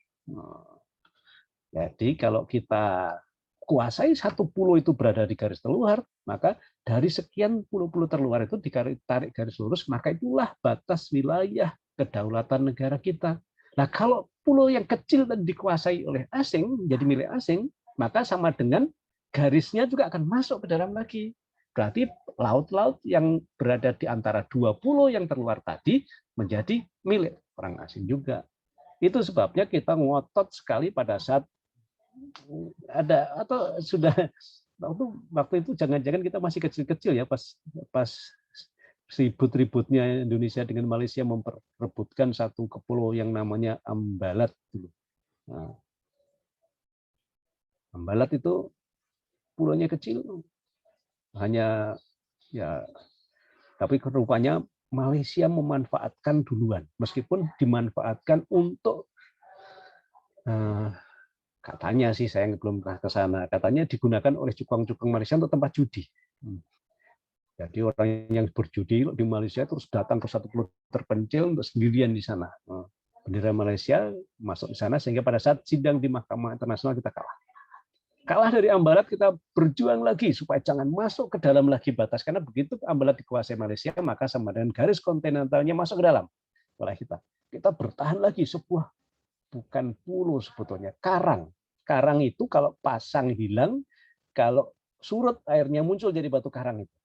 Jadi kalau kita kuasai satu pulau itu berada di garis terluar, maka dari sekian pulau-pulau terluar itu ditarik garis lurus, maka itulah batas wilayah kedaulatan negara kita. Nah, kalau pulau yang kecil dan dikuasai oleh asing, jadi milik asing, maka sama dengan garisnya juga akan masuk ke dalam lagi. Berarti laut-laut yang berada di antara dua pulau yang terluar tadi menjadi milik orang asing juga. Itu sebabnya kita ngotot sekali pada saat ada atau sudah waktu itu jangan-jangan kita masih kecil-kecil ya pas ribut-ributnya Indonesia dengan Malaysia memperebutkan satu pulau yang namanya Ambalat dulu. Nah, Ambalat itu pulaunya kecil, hanya ya, tapi rupanya Malaysia memanfaatkan duluan, meskipun dimanfaatkan untuk katanya sih saya belum pernah ke sana, katanya digunakan oleh cukang-cukang Malaysia untuk tempat judi. Jadi orang yang berjudi di Malaysia terus datang ke satu pulau terpencil untuk sendirian di sana. Bendera Malaysia masuk di sana sehingga pada saat sidang di Mahkamah Internasional kita kalah. Kalah dari Ambalat, kita berjuang lagi supaya jangan masuk ke dalam lagi batas. Karena begitu Ambalat dikuasai Malaysia, maka sama dengan garis kontinentalnya masuk ke dalam oleh kita. Kita bertahan lagi sebuah, bukan pulau sebetulnya, karang. Karang itu kalau pasang hilang, kalau surut airnya muncul jadi batu karang itu.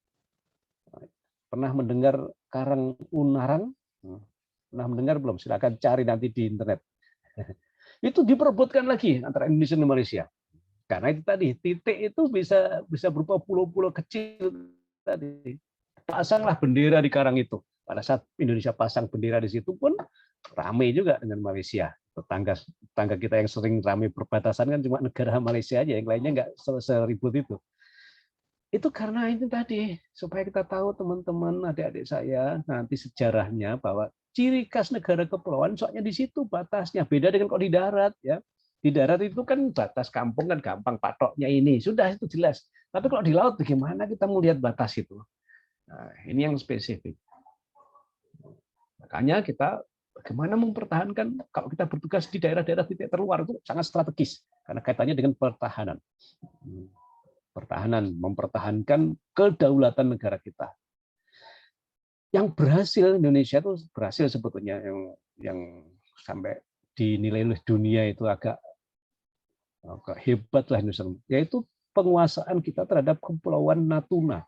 Pernah mendengar karang Unarang? Pernah mendengar belum? Silakan cari nanti di internet. Itu diperebutkan lagi antara Indonesia dan Malaysia. Karena itu tadi, titik itu bisa berupa pulau-pulau kecil tadi. Pasanglah bendera di karang itu. Pada saat Indonesia pasang bendera di situ pun ramai juga dengan Malaysia. Tetangga kita yang sering ramai perbatasan kan cuma negara Malaysia aja, yang lainnya nggak seribut itu. Itu karena itu tadi, supaya kita tahu teman-teman, adik-adik saya, nanti sejarahnya bahwa ciri khas negara kepulauan soalnya di situ batasnya. Beda dengan kalau di darat ya. Di darat itu kan batas kampung kan gampang, patoknya ini, sudah itu jelas. Tapi kalau di laut bagaimana kita melihat batas itu? Nah, ini yang spesifik. Makanya kita bagaimana mempertahankan, kalau kita bertugas di daerah-daerah titik terluar itu sangat strategis karena kaitannya dengan pertahanan. Pertahanan, mempertahankan kedaulatan negara kita. Yang berhasil Indonesia itu berhasil sebetulnya yang sampai dinilai oleh dunia itu agak hebat lah Indonesia, yaitu penguasaan kita terhadap Kepulauan Natuna.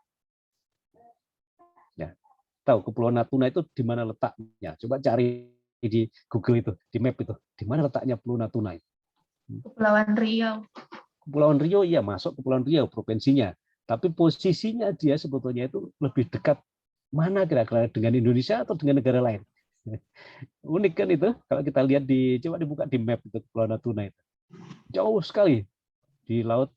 Ya, tahu Kepulauan Natuna itu di mana letaknya? Coba cari di Google itu, di map itu, di mana letaknya Pulau Natuna itu? Kepulauan Riau. Kepulauan Riau, iya masuk Kepulauan Riau provinsinya, tapi posisinya dia sebetulnya itu lebih dekat mana kira-kira dengan Indonesia atau dengan negara lain. Unik kan itu, kalau kita lihat coba dibuka di map itu Kepulauan Natuna itu jauh sekali di laut.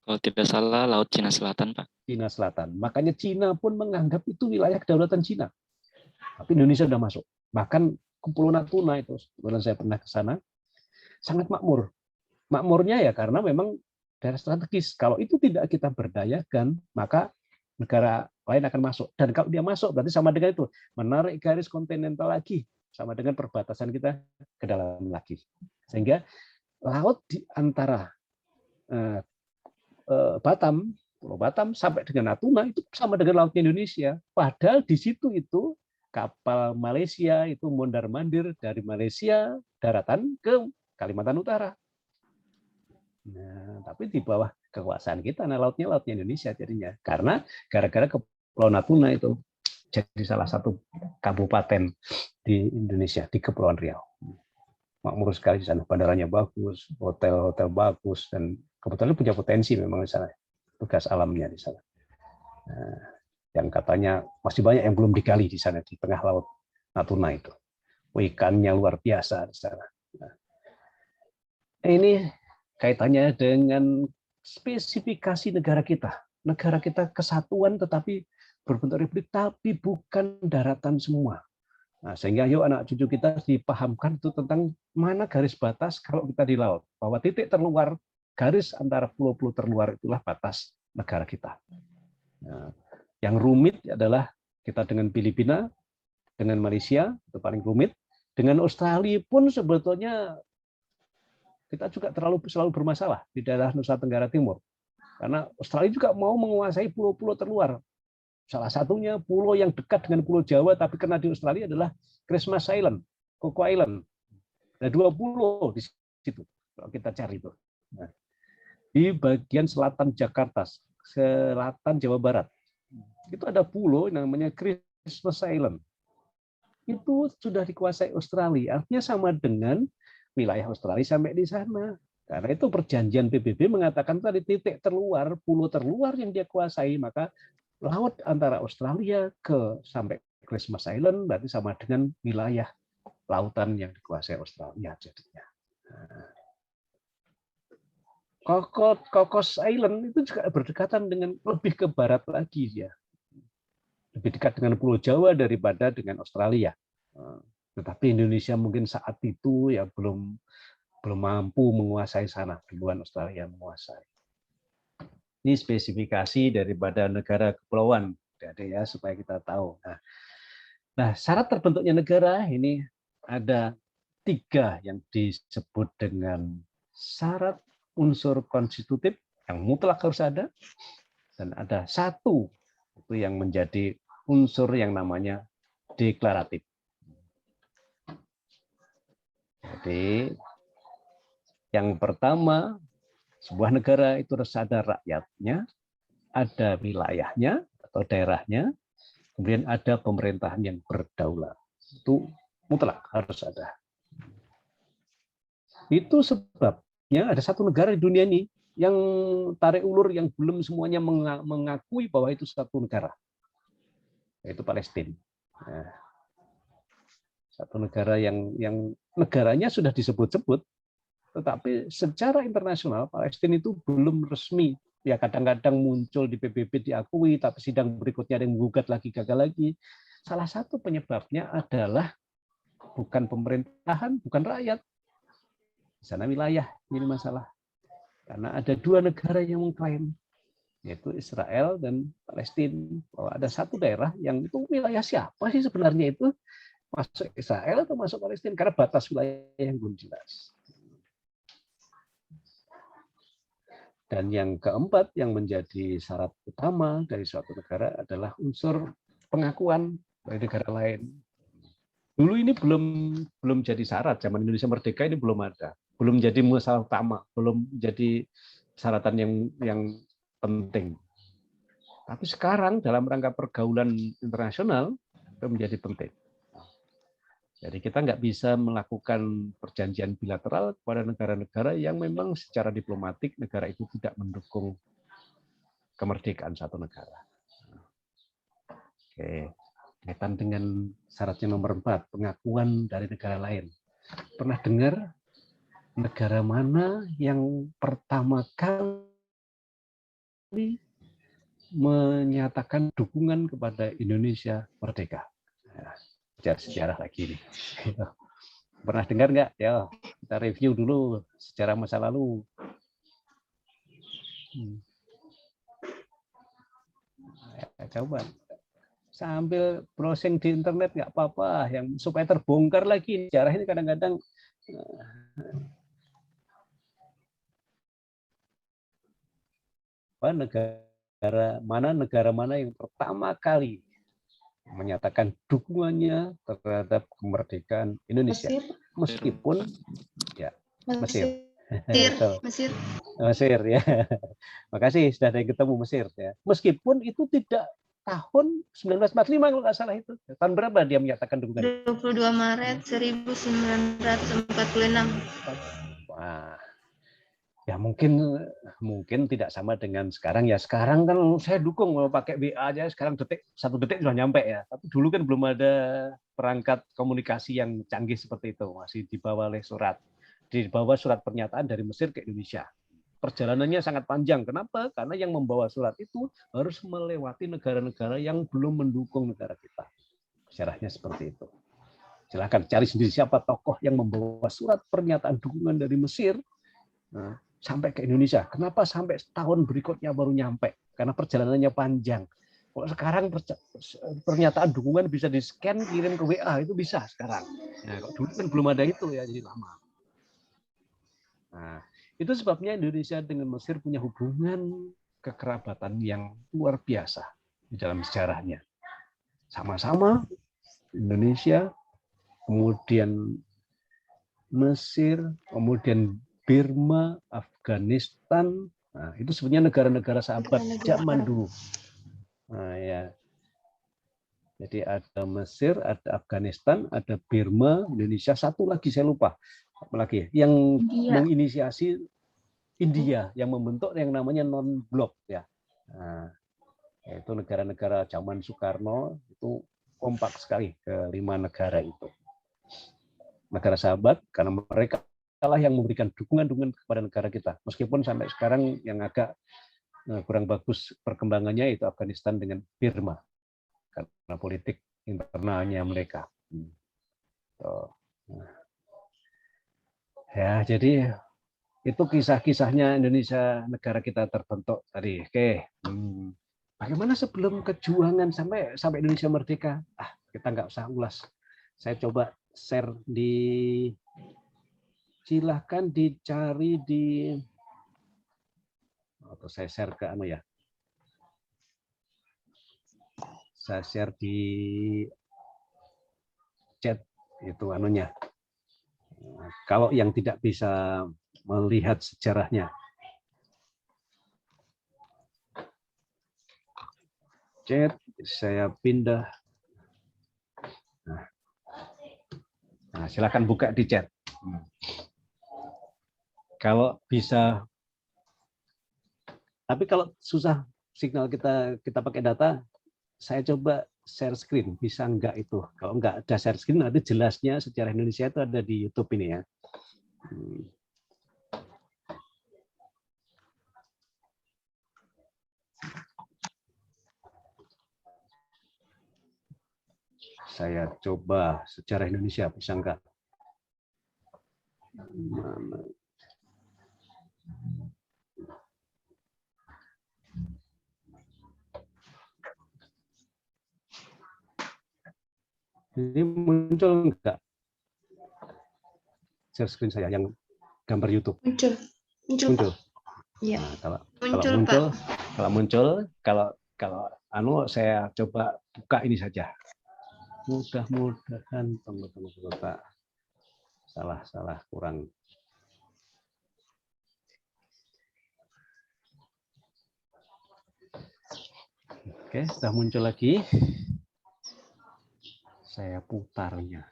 Kalau tidak salah Laut Cina Selatan, Pak. Cina Selatan. Makanya Cina pun menganggap itu wilayah kedaulatan Cina. Tapi Indonesia sudah masuk. Bahkan Kepulauan Natuna itu, kebetulan saya pernah ke sana, sangat makmur. Makmurnya ya karena memang daerah strategis. Kalau itu tidak kita berdayakan, maka negara lain akan masuk. Dan kalau dia masuk, berarti sama dengan itu. Menarik garis kontinental lagi. Sama dengan perbatasan kita ke dalam lagi. Sehingga laut di antara Batam, Pulau Batam, sampai dengan Natuna, itu sama dengan lautnya Indonesia. Padahal di situ itu kapal Malaysia itu mondar-mandir dari Malaysia daratan ke Kalimantan Utara. Nah, tapi di bawah kekuasaan kita, nah lautnya Indonesia jadinya. Karena gara-gara ke Pulau Natuna itu jadi salah satu kabupaten di Indonesia, di Kepulauan Riau. Makmur sekali di sana, bandaranya bagus, hotel-hotel bagus, dan kebetulan punya potensi memang di sana, tugas alamnya di sana. Nah, yang katanya masih banyak yang belum digali di sana, di tengah laut Natuna itu. Ikannya luar biasa di sana. Nah, ini kaitannya dengan spesifikasi negara kita. Negara kita kesatuan tetapi berbentuk republik, tapi bukan daratan semua. Nah, sehingga yuk anak cucu kita dipahamkan itu tentang mana garis batas kalau kita di laut. Bahwa titik terluar, garis antara pulau-pulau terluar itulah batas negara kita. Nah, yang rumit adalah kita dengan Filipina, dengan Malaysia, itu paling rumit. Dengan Australia pun sebetulnya kita juga selalu bermasalah di daerah Nusa Tenggara Timur. Karena Australia juga mau menguasai pulau-pulau terluar. Salah satunya pulau yang dekat dengan Pulau Jawa, tapi kena di Australia adalah Christmas Island, Coco Island. Ada 2 pulau di situ, kalau kita cari itu. Nah, di bagian selatan Jakarta, selatan Jawa Barat, itu ada pulau namanya Christmas Island. Itu sudah dikuasai Australia, artinya sama dengan wilayah Australia sampai di sana. Karena itu perjanjian PBB mengatakan tadi titik terluar, pulau terluar yang dia kuasai, maka laut antara Australia sampai Christmas Island berarti sama dengan wilayah lautan yang dikuasai Australia jadinya. Cocos Island itu juga berdekatan dengan lebih ke barat lagi dia. Lebih dekat dengan Pulau Jawa daripada dengan Australia. Tetapi Indonesia mungkin saat itu ya belum mampu menguasai sana, duluan Australia menguasai. Ini spesifikasi daripada negara kepulauan, ya supaya kita tahu. Nah, syarat terbentuknya negara ini ada 3 yang disebut dengan syarat unsur konstitutif yang mutlak harus ada, dan ada satu itu yang menjadi unsur yang namanya deklaratif. Jadi yang pertama, sebuah negara itu harus ada rakyatnya, ada wilayahnya atau daerahnya, kemudian ada pemerintahan yang berdaulat. Itu mutlak harus ada. Itu sebabnya ada satu negara di dunia ini yang tarik ulur yang belum semuanya mengakui bahwa itu satu negara, yaitu Palestina. Nah, satu negara yang negaranya sudah disebut-sebut, tetapi secara internasional Palestina itu belum resmi. Ya kadang-kadang muncul di PBB diakui, tapi sidang berikutnya ada yang menggugat lagi, gagal lagi. Salah satu penyebabnya adalah bukan pemerintahan, bukan rakyat. Di sana wilayah ini masalah. Karena ada dua negara yang mengklaim, yaitu Israel dan Palestina. Bahwa ada satu daerah yang itu wilayah siapa sih sebenarnya itu? Masuk Israel atau masuk Palestina? Karena batas wilayah yang belum jelas. Dan yang keempat yang menjadi syarat utama dari suatu negara adalah unsur pengakuan dari negara lain. Dulu ini belum jadi syarat, zaman Indonesia Merdeka ini belum ada, belum jadi masalah utama, belum jadi syaratan yang penting. Tapi sekarang dalam rangka pergaulan internasional itu menjadi penting. Jadi kita nggak bisa melakukan perjanjian bilateral kepada negara-negara yang memang secara diplomatik negara itu tidak mendukung kemerdekaan satu negara. Oke, kaitan dengan syaratnya nomor 4, pengakuan dari negara lain. Pernah dengar negara mana yang pertama kali menyatakan dukungan kepada Indonesia merdeka? Nah, sejarah lagi nih. Pernah dengar nggak? Ya, kita review dulu sejarah masa lalu. Ya, coba sambil browsing di internet nggak apa-apa, yang supaya terbongkar lagi sejarah ini kadang-kadang negara mana yang pertama kali menyatakan dukungannya terhadap kemerdekaan Indonesia. Meskipun ya Mesir. Mesir ya. Makasih sudah ada yang ketemu Mesir ya. Meskipun itu tidak tahun 1945 kalau nggak salah itu. Tahun berapa dia menyatakan dukungan? 22 Maret 1946. Wah. Ya mungkin tidak sama dengan sekarang ya. Sekarang kan saya dukung mau pakai WA aja, sekarang satu detik sudah nyampe ya. Tapi dulu kan belum ada perangkat komunikasi yang canggih seperti itu, masih dibawa oleh surat. Dibawa surat pernyataan dari Mesir ke Indonesia. Perjalanannya sangat panjang. Kenapa? Karena yang membawa surat itu harus melewati negara-negara yang belum mendukung negara kita. Sejarahnya seperti itu. Silakan cari sendiri siapa tokoh yang membawa surat pernyataan dukungan dari Mesir sampai ke Indonesia. Kenapa sampai setahun berikutnya baru nyampe? Karena perjalanannya panjang. Kalau sekarang pernyataan dukungan bisa di-scan, kirim ke WA, itu bisa sekarang. Nah, kalau dulu kan belum ada itu ya, jadi lama. Nah, itu sebabnya Indonesia dengan Mesir punya hubungan kekerabatan yang luar biasa di dalam sejarahnya. Sama-sama Indonesia, kemudian Mesir, kemudian Burma, Afghanistan, nah, itu sebenarnya negara-negara sahabat zaman dulu. Nah, ya. Jadi ada Mesir, ada Afghanistan, ada Burma, Indonesia, satu lagi saya lupa, apa lagi? Yang menginisiasi India, yang membentuk yang namanya non-blok ya. Nah, yaitu negara-negara zaman Soekarno itu kompak sekali ke 5 negara itu. Negara sahabat karena mereka lah yang memberikan dukungan kepada negara kita. Meskipun sampai sekarang yang agak kurang bagus perkembangannya itu Afghanistan dengan Burma karena politik internalnya mereka. Ya, jadi itu kisah-kisahnya Indonesia, negara kita terbentuk tadi. Oke, bagaimana sebelum kejuangan sampai Indonesia merdeka? Kita nggak usah ulas. Saya coba share silahkan dicari di atau saya share ke anu ya. Saya share di chat itu anunya. Kalau yang tidak bisa melihat sejarahnya. Chat, saya pindah. Nah, silakan buka di chat. Kalau bisa, tapi kalau susah signal kita pakai data, saya coba share screen, bisa enggak itu? Kalau enggak ada share screen, nanti jelasnya sejarah Indonesia itu ada di YouTube ini ya. Saya coba sejarah Indonesia, bisa enggak? Mana? Ini muncul enggak? Share screen saya yang gambar YouTube. Muncul. Muncul. Iya. Nah, Muncul, kalau anu saya coba buka ini saja. Mudah-mudahan tunggu Pak. Salah kurang. Oke, sudah muncul lagi. Saya putarnya.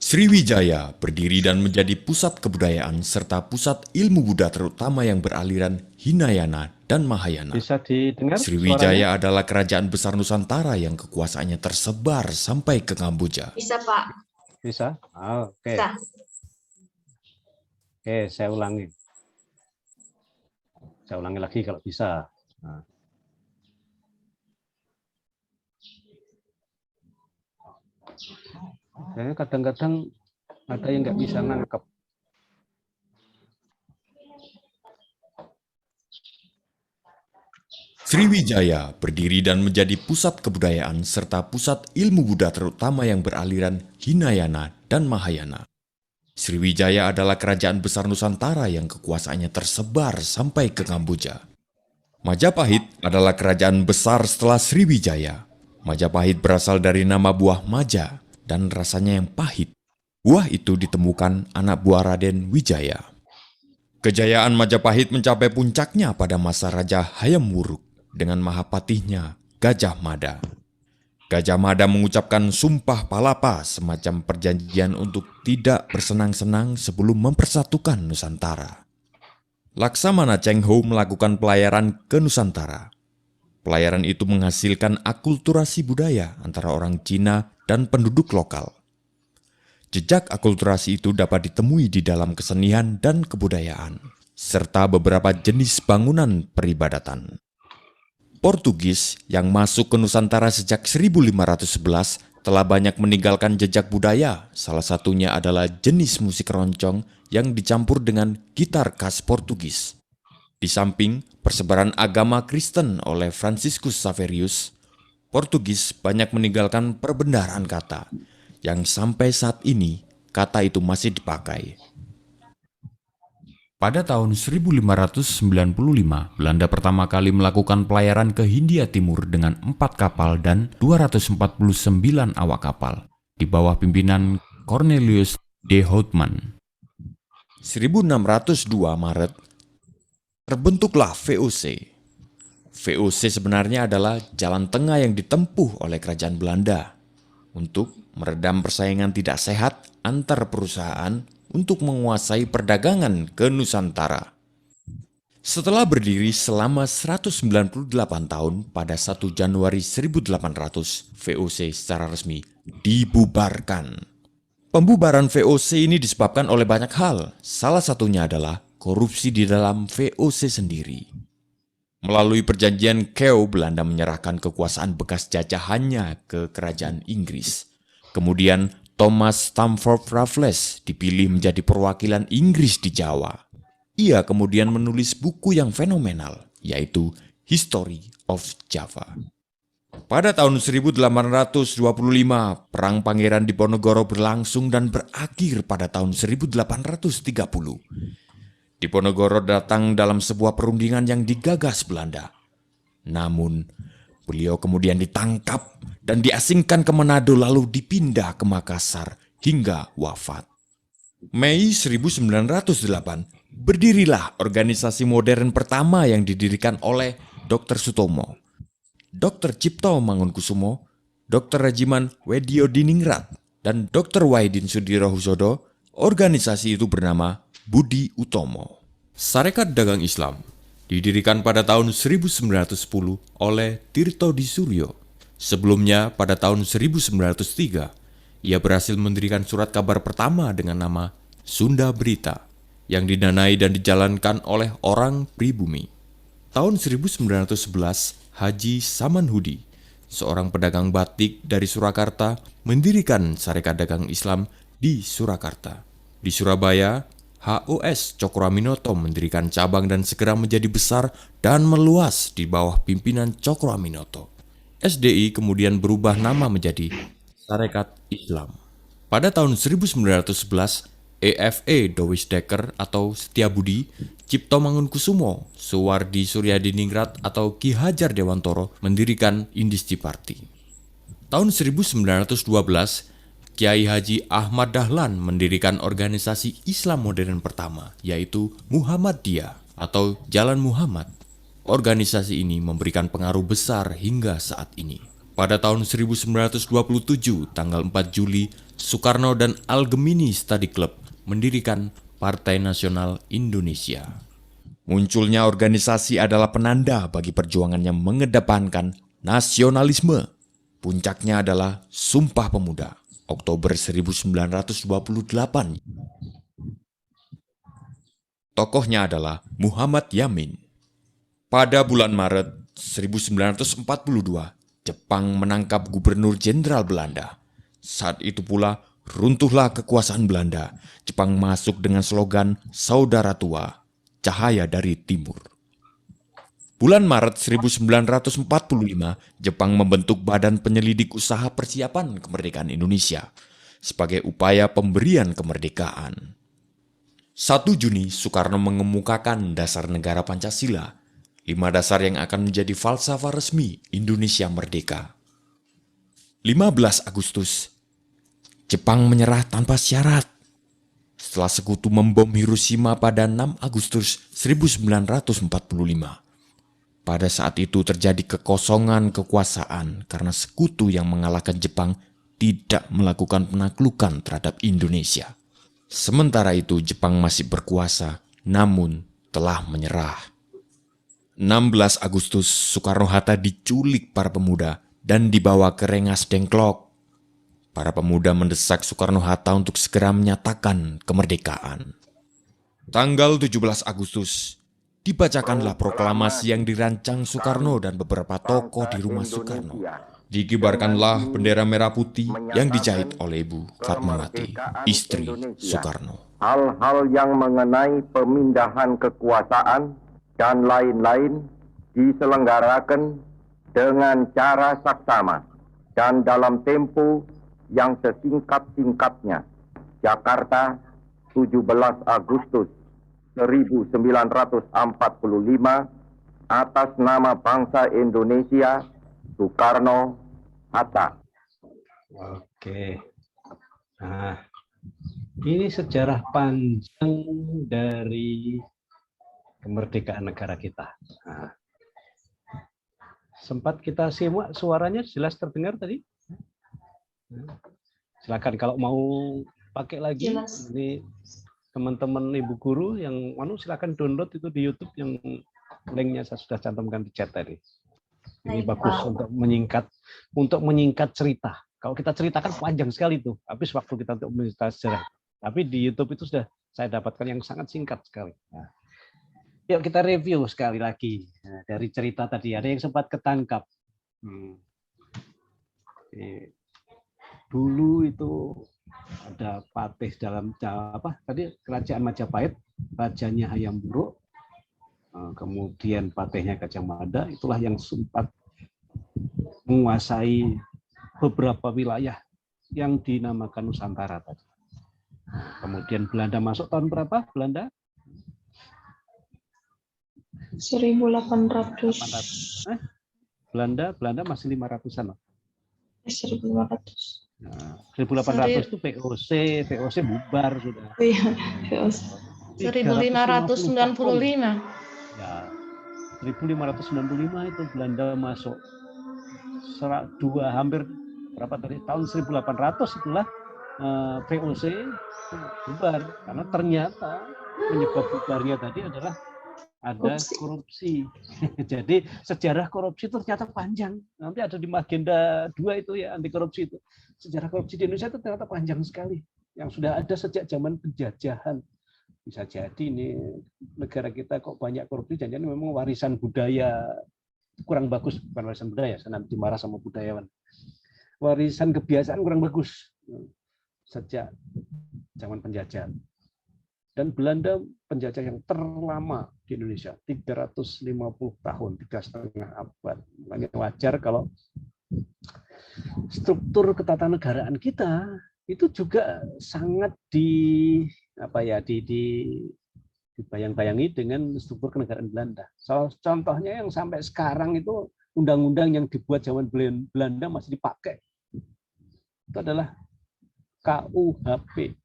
Sriwijaya berdiri dan menjadi pusat kebudayaan serta pusat ilmu Buddha terutama yang beraliran Hinayana dan Mahayana. Bisa didengar Sriwijaya adalah kerajaan besar Nusantara yang kekuasaannya tersebar sampai ke Kamboja. Bisa, Pak. Bisa? Oke. Bisa. Oke, saya ulangi. Saya ulangi lagi kalau bisa. Nah. Kayaknya kadang-kadang ada yang nggak bisa nangkep. Sriwijaya berdiri dan menjadi pusat kebudayaan serta pusat ilmu Buddha terutama yang beraliran Hinayana dan Mahayana. Sriwijaya adalah kerajaan besar Nusantara yang kekuasaannya tersebar sampai ke Kamboja. Majapahit adalah kerajaan besar setelah Sriwijaya. Majapahit berasal dari nama buah maja dan rasanya yang pahit. Buah itu ditemukan anak buah Raden Wijaya. Kejayaan Majapahit mencapai puncaknya pada masa Raja Hayam Wuruk dengan mahapatihnya Gajah Mada. Gajah Mada mengucapkan sumpah palapa, semacam perjanjian untuk tidak bersenang-senang sebelum mempersatukan Nusantara. Laksamana Cheng Ho melakukan pelayaran ke Nusantara. Pelayaran itu menghasilkan akulturasi budaya antara orang Cina dan penduduk lokal. Jejak akulturasi itu dapat ditemui di dalam kesenian dan kebudayaan, serta beberapa jenis bangunan peribadatan. Portugis yang masuk ke Nusantara sejak 1511 telah banyak meninggalkan jejak budaya, salah satunya adalah jenis musik roncong yang dicampur dengan gitar khas Portugis. Di samping persebaran agama Kristen oleh Franciscus Xaverius, Portugis banyak meninggalkan perbendaharaan kata, yang sampai saat ini kata itu masih dipakai. Pada tahun 1595, Belanda pertama kali melakukan pelayaran ke Hindia Timur dengan 4 kapal dan 249 awak kapal, di bawah pimpinan Cornelius de Houtman. 1602 Maret, terbentuklah VOC. VOC sebenarnya adalah jalan tengah yang ditempuh oleh kerajaan Belanda untuk meredam persaingan tidak sehat antar perusahaan untuk menguasai perdagangan ke Nusantara. Setelah berdiri selama 198 tahun, pada 1 Januari 1800, VOC secara resmi dibubarkan. Pembubaran VOC ini disebabkan oleh banyak hal, salah satunya adalah korupsi di dalam VOC sendiri. Melalui perjanjian Kew, Belanda menyerahkan kekuasaan bekas jajahannya ke kerajaan Inggris. Kemudian Thomas Stamford Raffles dipilih menjadi perwakilan Inggris di Jawa. Ia kemudian menulis buku yang fenomenal, yaitu History of Java. Pada tahun 1825, Perang Pangeran Diponegoro berlangsung dan berakhir pada tahun 1830. Diponegoro datang dalam sebuah perundingan yang digagas Belanda. Namun, beliau kemudian ditangkap dan diasingkan ke Manado lalu dipindah ke Makassar hingga wafat. Mei 1908, berdirilah organisasi modern pertama yang didirikan oleh Dr. Sutomo, Dr. Cipto Mangunkusumo, Dr. Regiman Wediodiningrat, dan Dr. Wahidin Sudirohusodo. Organisasi itu bernama Budi Utomo. Sarekat Dagang Islam didirikan pada tahun 1910 oleh Tirto Di Suryo. Sebelumnya pada tahun 1903, ia berhasil mendirikan surat kabar pertama dengan nama Sunda Berita yang didanai dan dijalankan oleh orang pribumi. Tahun 1911, Haji Samanhudi, seorang pedagang batik dari Surakarta, mendirikan Sarekat Dagang Islam di Surakarta. Di Surabaya, HOS Cokroaminoto mendirikan cabang dan segera menjadi besar dan meluas di bawah pimpinan Cokroaminoto. SDI kemudian berubah nama menjadi Sarekat Islam. Pada tahun 1911, EFE Dowisdekker atau Setiabudi, Cipto Mangunkusumo, Suwardi Suryadiningrat atau Ki Hajar Dewantoro mendirikan Indisci Party. Tahun 1912, Kiai Haji Ahmad Dahlan mendirikan organisasi Islam modern pertama, yaitu Muhammadiyah atau Jalan Muhammad. Organisasi ini memberikan pengaruh besar hingga saat ini. Pada tahun 1927, tanggal 4 Juli, Soekarno dan Al-Gemini Study Club mendirikan Partai Nasional Indonesia. Munculnya organisasi adalah penanda bagi perjuangan yang mengedepankan nasionalisme. Puncaknya adalah Sumpah Pemuda, Oktober 1928. Tokohnya adalah Muhammad Yamin. Pada bulan Maret 1942, Jepang menangkap Gubernur Jenderal Belanda. Saat itu pula runtuhlah kekuasaan Belanda. Jepang masuk dengan slogan Saudara Tua, Cahaya dari Timur. Bulan Maret 1945, Jepang membentuk Badan Penyelidik Usaha Persiapan Kemerdekaan Indonesia sebagai upaya pemberian kemerdekaan. 1 Juni, Soekarno mengemukakan dasar negara Pancasila, 5 dasar yang akan menjadi falsafah resmi Indonesia merdeka. 15 Agustus, Jepang menyerah tanpa syarat. Setelah sekutu membom Hiroshima pada 6 Agustus 1945. Pada saat itu terjadi kekosongan kekuasaan karena sekutu yang mengalahkan Jepang tidak melakukan penaklukan terhadap Indonesia. Sementara itu Jepang masih berkuasa, namun telah menyerah. 16 Agustus, Soekarno-Hatta diculik para pemuda dan dibawa ke Rengas Dengklok. Para pemuda mendesak Soekarno-Hatta untuk segera menyatakan kemerdekaan. Tanggal 17 Agustus, dibacakanlah proklamasi yang dirancang Soekarno dan beberapa tokoh di rumah Soekarno. Dikibarkanlah bendera merah putih yang dijahit oleh Ibu Fatmawati, istri Soekarno. Hal-hal yang mengenai pemindahan kekuasaan dan lain-lain diselenggarakan dengan cara saksama dan dalam tempo yang sesingkat-singkatnya. Jakarta, 17 Agustus 1945, atas nama bangsa Indonesia, Soekarno-Hatta. Oke. Nah, ini sejarah panjang dari kemerdekaan negara kita. Nah, sempat kita simak, suaranya jelas terdengar tadi? Silakan kalau mau pakai lagi. Jelas. Ini teman-teman ibu guru yang silakan download itu di YouTube yang linknya saya sudah cantumkan di chat tadi. Ini bagus untuk menyingkat cerita. Kalau kita ceritakan panjang sekali tuh, habis waktu kita untuk mencerita sejarah. Tapi di YouTube itu sudah saya dapatkan yang sangat singkat sekali. Nah, yuk kita review sekali lagi. Nah, dari cerita tadi ada yang sempat ketangkap. Dulu itu ada patih dalam tadi kerajaan Majapahit, rajanya Hayam Wuruk. kemudian patihnya Gajah Mada, itulah yang sempat menguasai beberapa wilayah yang dinamakan Nusantara tadi. Kemudian Belanda masuk tahun berapa? Belanda 1800. Belanda masih 500-an. 1500. Nah, 1800 itu VOC bubar sudah. Oh iya, VOC. 1595. Ya, 1595 itu Belanda masuk. Hampir berapa tadi? Tahun 1800 itulah VOC bubar, karena ternyata penyebab bubarnya tadi adalah ada korupsi. Jadi sejarah korupsi itu ternyata panjang. Nanti ada di agenda 2 itu ya, anti korupsi itu. Sejarah korupsi di Indonesia itu ternyata panjang sekali. Yang sudah ada sejak zaman penjajahan. Bisa jadi ini negara kita kok banyak korupsi, jangan memang warisan budaya kurang bagus, bukan warisan budaya, saya nanti marah sama budayawan. Warisan kebiasaan kurang bagus sejak zaman penjajahan. Dan Belanda penjajah yang terlama di Indonesia, 350 tahun, 3,5 abad. Makanya wajar kalau struktur ketatanegaraan kita itu juga sangat dibayang-bayangi dengan struktur kenegaraan Belanda. Contohnya yang sampai sekarang itu undang-undang yang dibuat zaman Belanda masih dipakai. Itu adalah KUHP.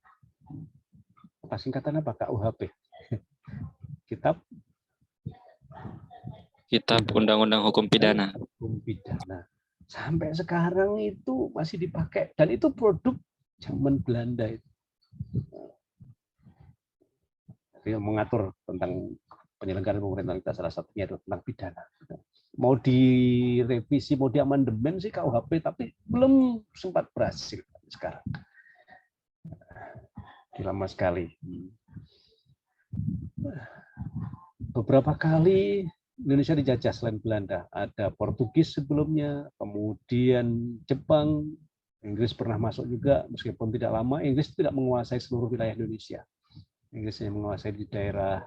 Apa singkatan apa KUHP? Kitab Undang-Undang Hukum Pidana. Hukum Pidana. Sampai sekarang itu masih dipakai, dan itu produk zaman Belanda itu. Yang mengatur tentang penyelenggaraan pemerintahan kita, salah satunya itu tentang pidana. Mau direvisi, mau diamandemen sih KUHP, tapi belum sempat berhasil sekarang. Lama sekali. Beberapa kali Indonesia dijajah selain Belanda. Ada Portugis sebelumnya, kemudian Jepang, Inggris pernah masuk juga, meskipun tidak lama. Inggris tidak menguasai seluruh wilayah Indonesia. Inggris yang menguasai di daerah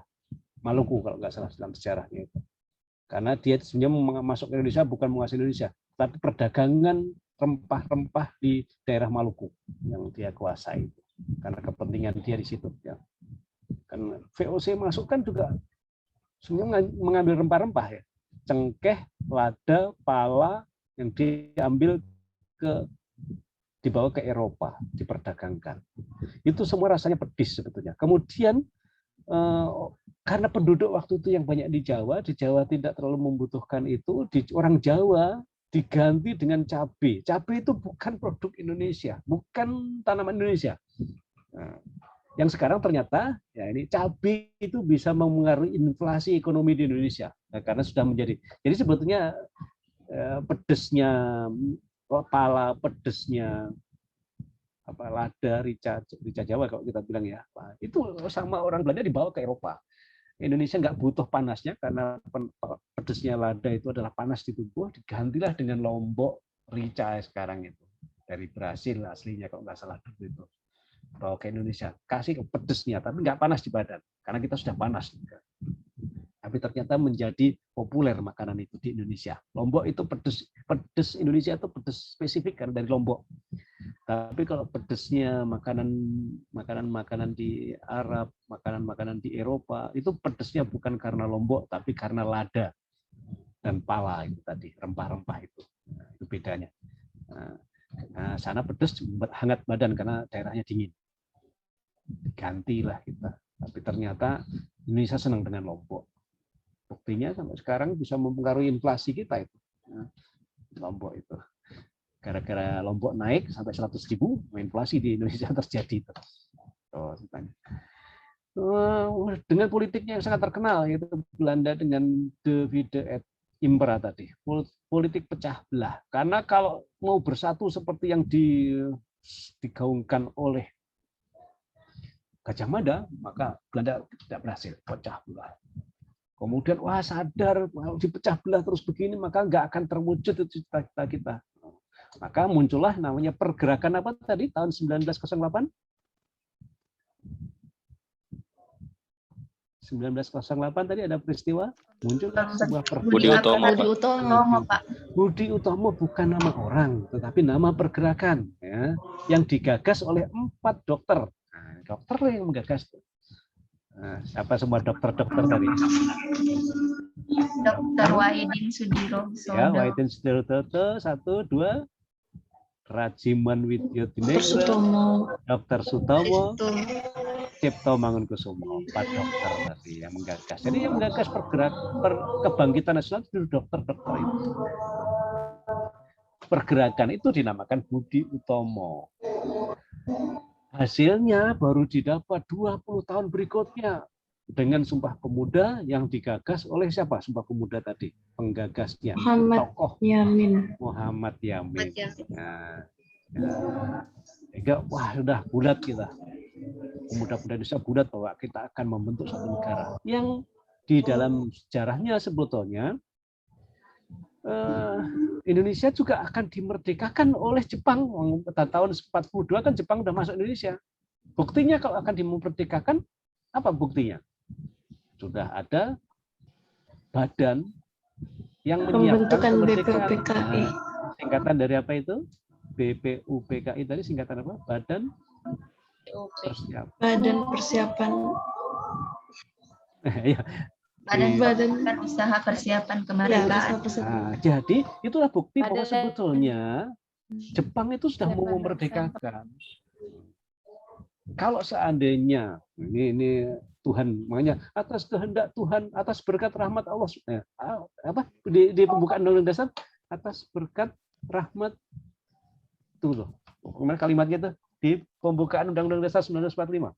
Maluku kalau nggak salah dalam sejarahnya itu. Karena dia sebenarnya masuk ke Indonesia bukan menguasai Indonesia, tapi perdagangan rempah-rempah di daerah Maluku yang dia kuasai. Karena kepentingan dia di situ. Ya. Kan VOC masuk kan juga sebenarnya mengambil rempah-rempah ya, cengkeh, lada, pala yang diambil dibawa ke Eropa, diperdagangkan. Itu semua rasanya pedis sebetulnya. Kemudian karena penduduk waktu itu yang banyak di Jawa tidak terlalu membutuhkan itu, orang Jawa diganti dengan cabai. Cabai itu bukan produk Indonesia, bukan tanaman Indonesia. Nah, yang sekarang ternyata ya ini cabai itu bisa mempengaruhi inflasi ekonomi di Indonesia. Nah, karena sudah menjadi. Jadi sebetulnya pedesnya pala, pedesnya lada, rica Jawa kalau kita bilang ya, itu sama orang Belanda dibawa ke Eropa. Indonesia nggak butuh panasnya karena pedesnya lada itu adalah panas di tubuh, digantilah dengan lombok rica sekarang itu dari Brasil aslinya kalau nggak salah dulu itu, bawa ke Indonesia, kasih ke pedesnya tapi nggak panas di badan karena kita sudah panas juga. Tapi ternyata menjadi populer makanan itu di Indonesia. Lombok itu pedes Indonesia itu pedes spesifik karena dari Lombok. Tapi kalau pedesnya makanan di Arab, makanan di Eropa, itu pedesnya bukan karena Lombok, tapi karena lada dan pala itu tadi, rempah-rempah itu. Nah, itu bedanya. Nah, sana pedes hangat badan karena daerahnya dingin. Gantilah kita. Tapi ternyata Indonesia senang dengan Lombok. Buktinya sampai sekarang bisa mempengaruhi inflasi kita itu. Nah, Lombok itu. Gara-gara Lombok naik sampai 100.000, inflasi di Indonesia terjadi. Dengan politiknya yang sangat terkenal, yaitu Belanda dengan Divide et Impera tadi, politik pecah belah. Karena kalau mau bersatu seperti yang digaungkan oleh Gajah Mada, maka Belanda tidak berhasil, pecah belah. Kemudian sadar kalau dipecah belah terus begini maka nggak akan terwujud cita-cita kita. Maka muncullah namanya pergerakan apa tadi tahun 1908? 1908 tadi ada peristiwa muncul sebuah Budi pergerakan. Utomo, Pak. Budi Utomo, Pak. Budi Utomo bukan nama orang, tetapi nama pergerakan ya, yang digagas oleh 4 dokter. Nah, dokter yang menggagas. Nah, siapa semua dokter-dokter tadi? Dr. Wahidin Sudiro Ya, Sodo. Wahidin Sudiroto, 1, 2, Rajiman Widyodinegro, Sutomo. Dr. Sutomo, Itu. Cipto Mangunkusumo, 4 dokter tadi yang menggagas. Jadi yang menggagas kebangkitan nasional itu dokter-dokter itu. Pergerakan itu dinamakan Budi Utomo. Hasilnya baru didapat 20 tahun berikutnya dengan Sumpah Pemuda yang digagas oleh siapa? Sumpah Pemuda tadi, penggagasnya, Muhammad tokoh Yamin. Muhammad Yamin. Yamin. Nah, wah sudah bulat kita. Pemuda-pemuda Indonesia bulat bahwa kita akan membentuk satu negara yang di dalam sejarahnya sebetulnya Indonesia juga akan dimerdekakan oleh Jepang. Pada tahun 42 kan Jepang sudah masuk Indonesia. Buktinya kalau akan dimerdekakan, apa buktinya? Sudah ada badan yang menyiapkan Pembentukan kemerdekaan. BPUPKI. Nah, singkatan dari apa itu? BPUPKI tadi singkatan apa? Badan Persiapan. Badan Persiapan. Ya. Badan Usaha Persiapan Kemerdekaan. Nah, jadi itulah bukti bahwa sebetulnya Jepang itu sudah mau memerdekakan. Kalau seandainya ini Tuhan, makanya atas kehendak Tuhan, atas berkat rahmat Allah, di pembukaan Undang-Undang Dasar, atas berkat rahmat itu loh. Kemarin kalimatnya itu di pembukaan Undang-Undang Dasar 1945.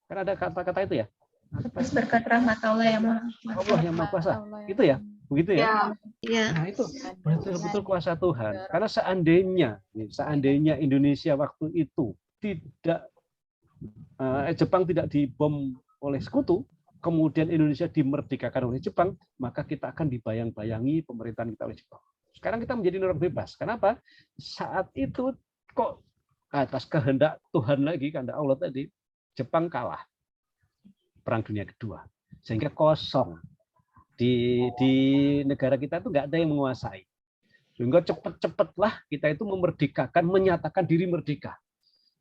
Kan ada kata-kata itu ya. Atas berkat rahmat Allah yang Maha Kuasa. Allah yang Maha Kuasa. Itu ya, begitu ya. Iya. Nah, itu betul-betul kuasa Tuhan. Karena seandainya Indonesia waktu itu tidak Jepang tidak dibom oleh sekutu, kemudian Indonesia dimerdekakan oleh Jepang, maka kita akan dibayang-bayangi pemerintahan kita oleh Jepang. Sekarang kita menjadi negara bebas. Kenapa? Saat itu kok atas kehendak Tuhan lagi, kehendak Allah tadi, Jepang kalah Perang Dunia Kedua, sehingga kosong di negara kita itu nggak ada yang menguasai. Sehingga cepet-cepetlah kita itu memerdekakan, menyatakan diri merdeka.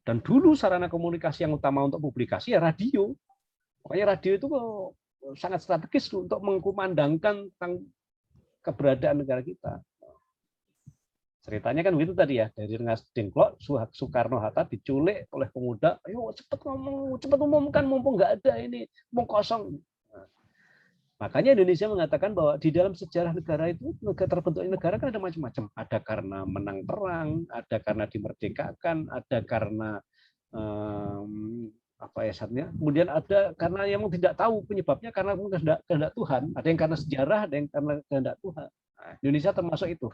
Dan dulu sarana komunikasi yang utama untuk publikasi ya radio. Makanya radio itu sangat strategis untuk mengkumandangkan tentang keberadaan negara kita. Ceritanya kan begitu tadi ya, dari Rengas Dengklok, Soekarno-Hatta diculik oleh pemuda, ayo cepat ngomong, cepat umumkan, mumpung nggak ada ini, mau kosong. Nah, makanya Indonesia mengatakan bahwa di dalam sejarah negara itu, terbentuknya negara kan ada macam-macam. Ada karena menang perang, ada karena dimerdekakan, ada karena kemudian ada karena yang tidak tahu penyebabnya karena kehendak Tuhan, ada yang karena sejarah, ada yang karena kehendak Tuhan. Nah, Indonesia termasuk itu.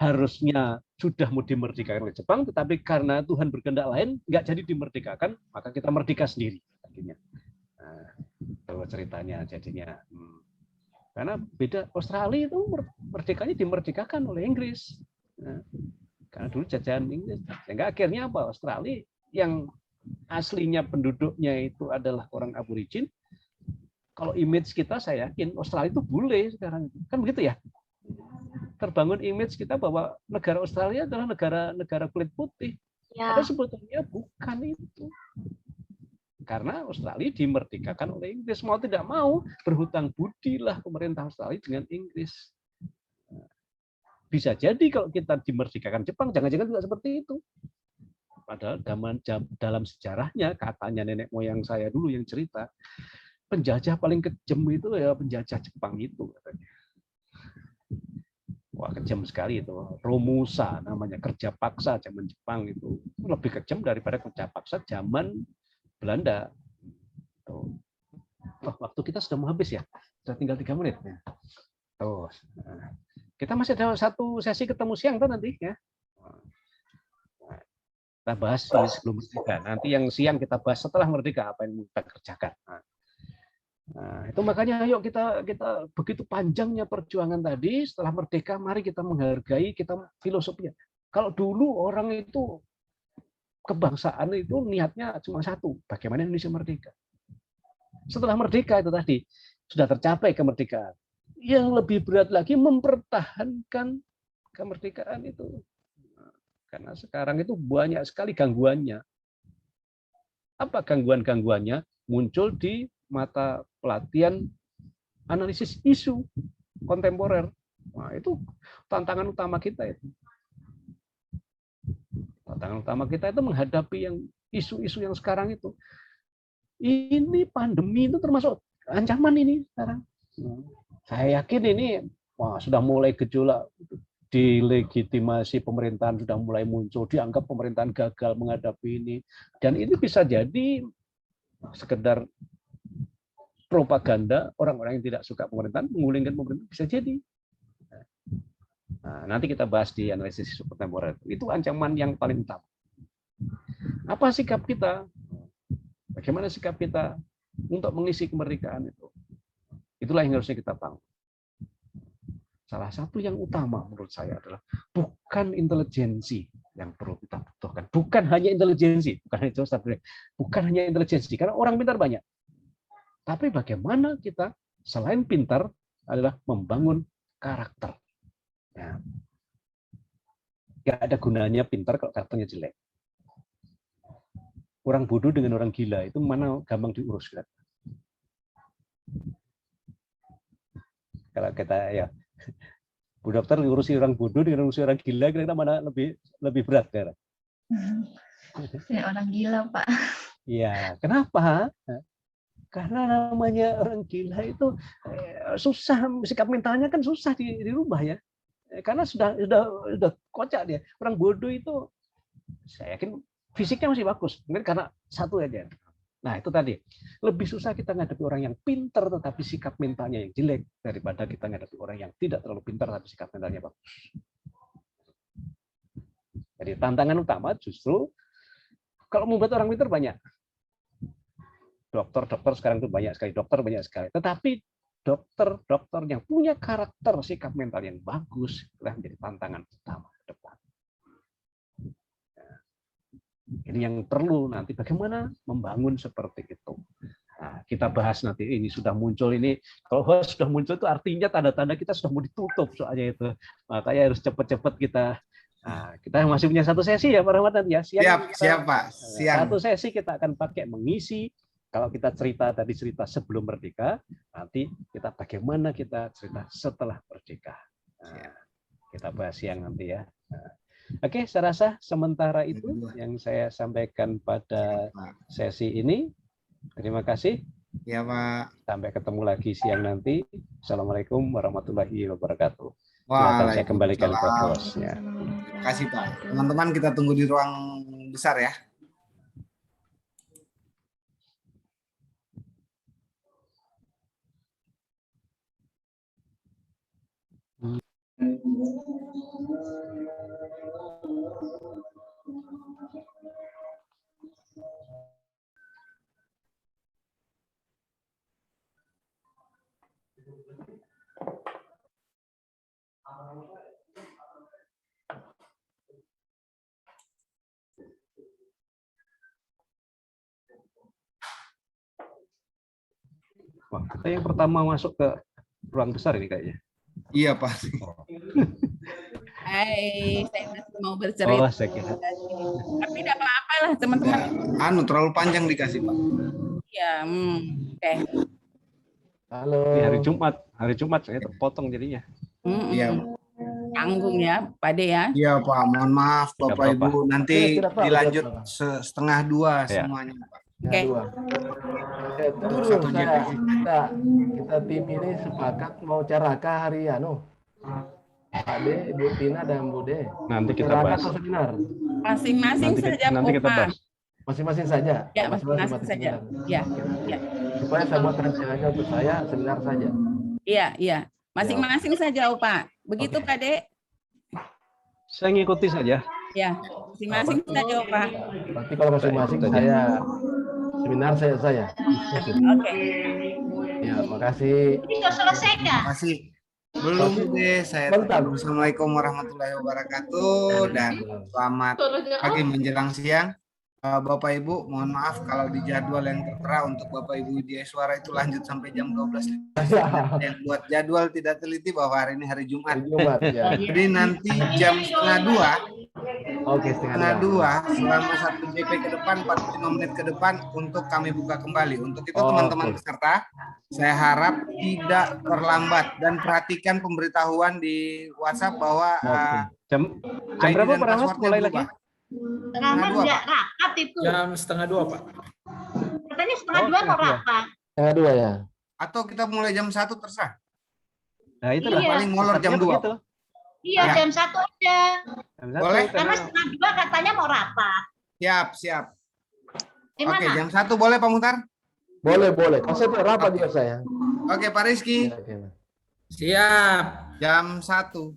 Harusnya sudah mau dimerdekakan oleh Jepang, tetapi karena Tuhan berkehendak lain nggak jadi dimerdekakan, maka kita merdeka sendiri akhirnya. Nah, itu ceritanya jadinya. Karena beda, Australia itu merdekanya dimerdekakan oleh Inggris. Nah, karena dulu jajahan Inggris. Sehingga akhirnya apa? Australia yang aslinya penduduknya itu adalah orang aborigin. Kalau image kita, saya yakin Australia itu bule sekarang. Kan begitu ya? Terbangun image kita bahwa negara Australia adalah negara kulit putih. Ya. Tapi sebetulnya bukan itu. Karena Australia dimerdekakan oleh Inggris. Mau tidak mau, berhutang budilah pemerintah Australia dengan Inggris. Bisa jadi kalau kita dimerdekakan Jepang, jangan-jangan juga seperti itu. Padahal dalam sejarahnya, katanya nenek moyang saya dulu yang cerita, penjajah paling kejam itu ya penjajah Jepang itu katanya. Wah, kejam sekali itu. Romusa namanya, kerja paksa zaman Jepang itu lebih kejam daripada kerja paksa zaman Belanda. Tuh. Oh, waktu kita sudah mau habis ya. Sudah tinggal 3 menit. Tuh. Kita masih ada satu sesi ketemu siang tuh nanti ya. Kita bahas sebelum merdeka. Nanti yang siang kita bahas setelah merdeka apa yang kita kerjakan. Nah, itu makanya ayo kita begitu panjangnya perjuangan tadi, setelah merdeka mari kita menghargai kita filosofinya. Kalau dulu orang itu kebangsaan itu niatnya cuma satu, bagaimana Indonesia merdeka. Setelah merdeka itu tadi sudah tercapai kemerdekaan. Yang lebih berat lagi mempertahankan kemerdekaan itu. Karena sekarang itu banyak sekali gangguannya. Apa gangguan-gangguannya? Muncul di mata pelatihan analisis isu kontemporer. Nah, itu tantangan utama kita itu. Tantangan utama kita itu menghadapi yang isu-isu yang sekarang itu. Ini pandemi itu termasuk ancaman ini sekarang. Saya yakin ini sudah mulai gejolak, delegitimasi pemerintahan sudah mulai muncul, dianggap pemerintahan gagal menghadapi ini. Dan ini bisa jadi sekedar propaganda orang-orang yang tidak suka pemerintahan, menggulingkan pemerintahan, bisa jadi. Nah, nanti kita bahas di analisis isu kontemporer. Itu ancaman yang paling utama. Apa sikap kita? Bagaimana sikap kita untuk mengisi kemerdekaan itu? Itulah yang harusnya kita bangun. Salah satu yang utama menurut saya adalah bukan intelijensi yang perlu kita butuhkan. Bukan hanya intelijensi, bukan hanya intelijensi, karena orang pintar banyak. Tapi bagaimana kita selain pintar adalah membangun karakter. Ya. Gak ada gunanya pintar kalau karakternya jelek. Orang bodoh dengan orang gila itu mana gampang diurus kan? Kalau kita ya Bu Dokter ngurusi orang bodoh dengan ngurusi orang gila, kira-kira mana lebih berat kan? Ya, orang gila, Pak. Iya, kenapa? Karena namanya orang gila itu susah, sikap mentalnya kan susah dirubah ya. Karena sudah kocak dia. Orang bodoh itu saya yakin fisiknya masih bagus, mungkin karena satu aja. Nah, itu tadi. Lebih susah kita menghadapi orang yang pintar tetapi sikap mentalnya yang jelek daripada kita menghadapi orang yang tidak terlalu pintar tapi sikap mentalnya bagus. Jadi tantangan utama justru kalau membuat orang pintar banyak. Dokter sekarang itu banyak sekali, dokter banyak sekali. Tetapi dokter yang punya karakter sikap mental yang bagus itulah menjadi tantangan utama ke depan. Ini yang perlu nanti bagaimana membangun seperti itu. Nah, kita bahas nanti ini sudah muncul ini. Kalau sudah muncul itu artinya tanda-tanda kita sudah mau ditutup soalnya itu. Makanya harus cepat-cepat kita. Nah, kita masih punya satu sesi ya Pak Rahmat nanti ya. Siap Pak. Siang. Satu sesi kita akan pakai mengisi. Kalau kita cerita sebelum merdeka, nanti kita bagaimana kita cerita setelah merdeka. Nah, kita bahas siang nanti ya. Nah, oke, saya rasa sementara itu yang saya sampaikan pada sesi ini. Terima kasih. Ya Pak. Sampai ketemu lagi siang nanti. Assalamualaikum warahmatullahi wabarakatuh. Silakan saya kembalikan ke hostnya. Terima kasih Pak. Teman-teman kita tunggu di ruang besar ya. Wah, kita yang pertama masuk ke ruang besar ini kayaknya. Iya Pak. Hai, saya masih mau bercerita. Oh, saya kira. Tapi tidak apa-apa lah teman-teman. Terlalu panjang dikasih Pak. Iya, oke. Halo. Ini hari Jumat saya terpotong jadinya. Iya. Tanggung ya, Pak De ya. Iya Pak, mohon maaf Bapak Ibu. Nanti dilanjut setengah dua ya. Semuanya Pak. Oke. Dulu kita tim ini sepakat mau caraka hari Pak De, Bu Tina dan Bu De. Nanti kita bahas. Seminar. Masing-masing saja. Nanti kita bahas. Masing-masing saja. Ya, masing-masing saja. Ya. Supaya saya buat rencananya untuk saya seminar saja. Iya. Masing-masing saja, Pak. Begitu Pak De. Saya ngikuti saja. Ya, masing-masing saja, Pak. Berarti kalau masing-masing saya seminar saya. Oke. Ya, makasih. Ini sudah selesai nggak? Makasih. Belum deh, saya Assalamualaikum warahmatullahi wabarakatuh dan selamat pagi menjelang siang. Bapak Ibu, mohon maaf kalau di jadwal yang tertera untuk Bapak Ibu Widya Suara itu lanjut sampai jam 12. Yang buat jadwal tidak teliti bahwa hari ini hari Jumat. Ya. Jadi nanti jam setengah 2. Oke, Setengah 2 selama 1 JP ke depan, 45 menit ke depan untuk kami buka kembali. Untuk itu teman-teman peserta, saya harap tidak terlambat dan perhatikan pemberitahuan di WhatsApp bahwa jam ID berapa dan Pak Rahmat passwordnya mulai berubah. lagi? Rahmat nggak rapat itu. Jam setengah 2, Pak. Katanya setengah 2 mau rapat. Setengah 2 ya. Atau kita mulai jam 1 terserah. Nah, itu Iya. Paling molor jam 2. begitu. Iya, Ya. jam 1 aja. Boleh? Karena setengah 2 katanya mau rapat. Siap. Gimana? Oke, jam 1 boleh Pak Muhtar? Boleh. Konsep rapat juga saya. Oke, Pak Rizky. Siap. Jam 1.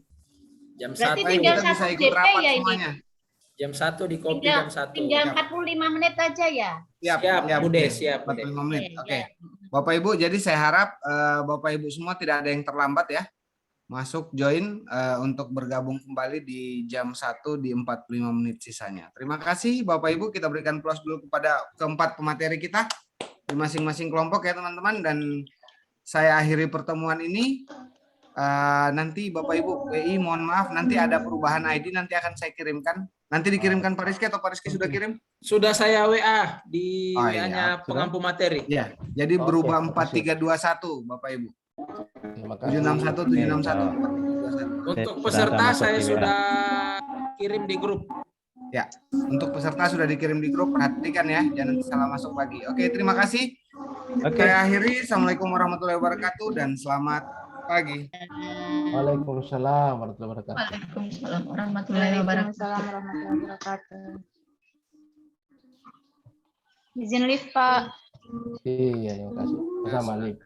Jam Berarti 1. tinggal Kita bisa 1 ikut JP rapat ya ini. semuanya. Jam 1 di kopi jam 1. Tinggal 45 menit aja ya. Siap, Bude, siap, Bude. 45 menit. Oke, Oke. Bapak Ibu, jadi saya harap Bapak Ibu semua tidak ada yang terlambat ya. Masuk join untuk bergabung kembali di jam 1 di 45 menit sisanya. Terima kasih Bapak Ibu, kita berikan plus dulu kepada keempat pemateri kita di masing-masing kelompok ya teman-teman, dan saya akhiri pertemuan ini. Nanti Bapak Ibu PI mohon maaf, nanti ada perubahan ID nanti akan saya kirimkan. Nanti dikirimkan Pak Rizky atau Pak Rizky sudah kirim? Sudah saya WA di Oh, iya. WA-nya pengampu materi. Ya, jadi Oke, berubah terima kasih. 4321 Bapak Ibu. Terima kasih. 761 761 4321. Untuk Sudah peserta masuk saya di WA. sudah kirim di grup. Ya, untuk peserta sudah dikirim di grup, perhatikan ya, jangan salah masuk lagi. Oke, terima kasih. Oke. Saya akhiri. Assalamualaikum warahmatullahi wabarakatuh dan selamat pagi. Waalaikumsalam warahmatullahi wabarakatuh. Waalaikumsalam warahmatullahi wabarakatuh. Waalaikumsalam warahmatullahi wabarakatuh. Izin lift, Pak. Iya, terima kasih. Sama, Lik.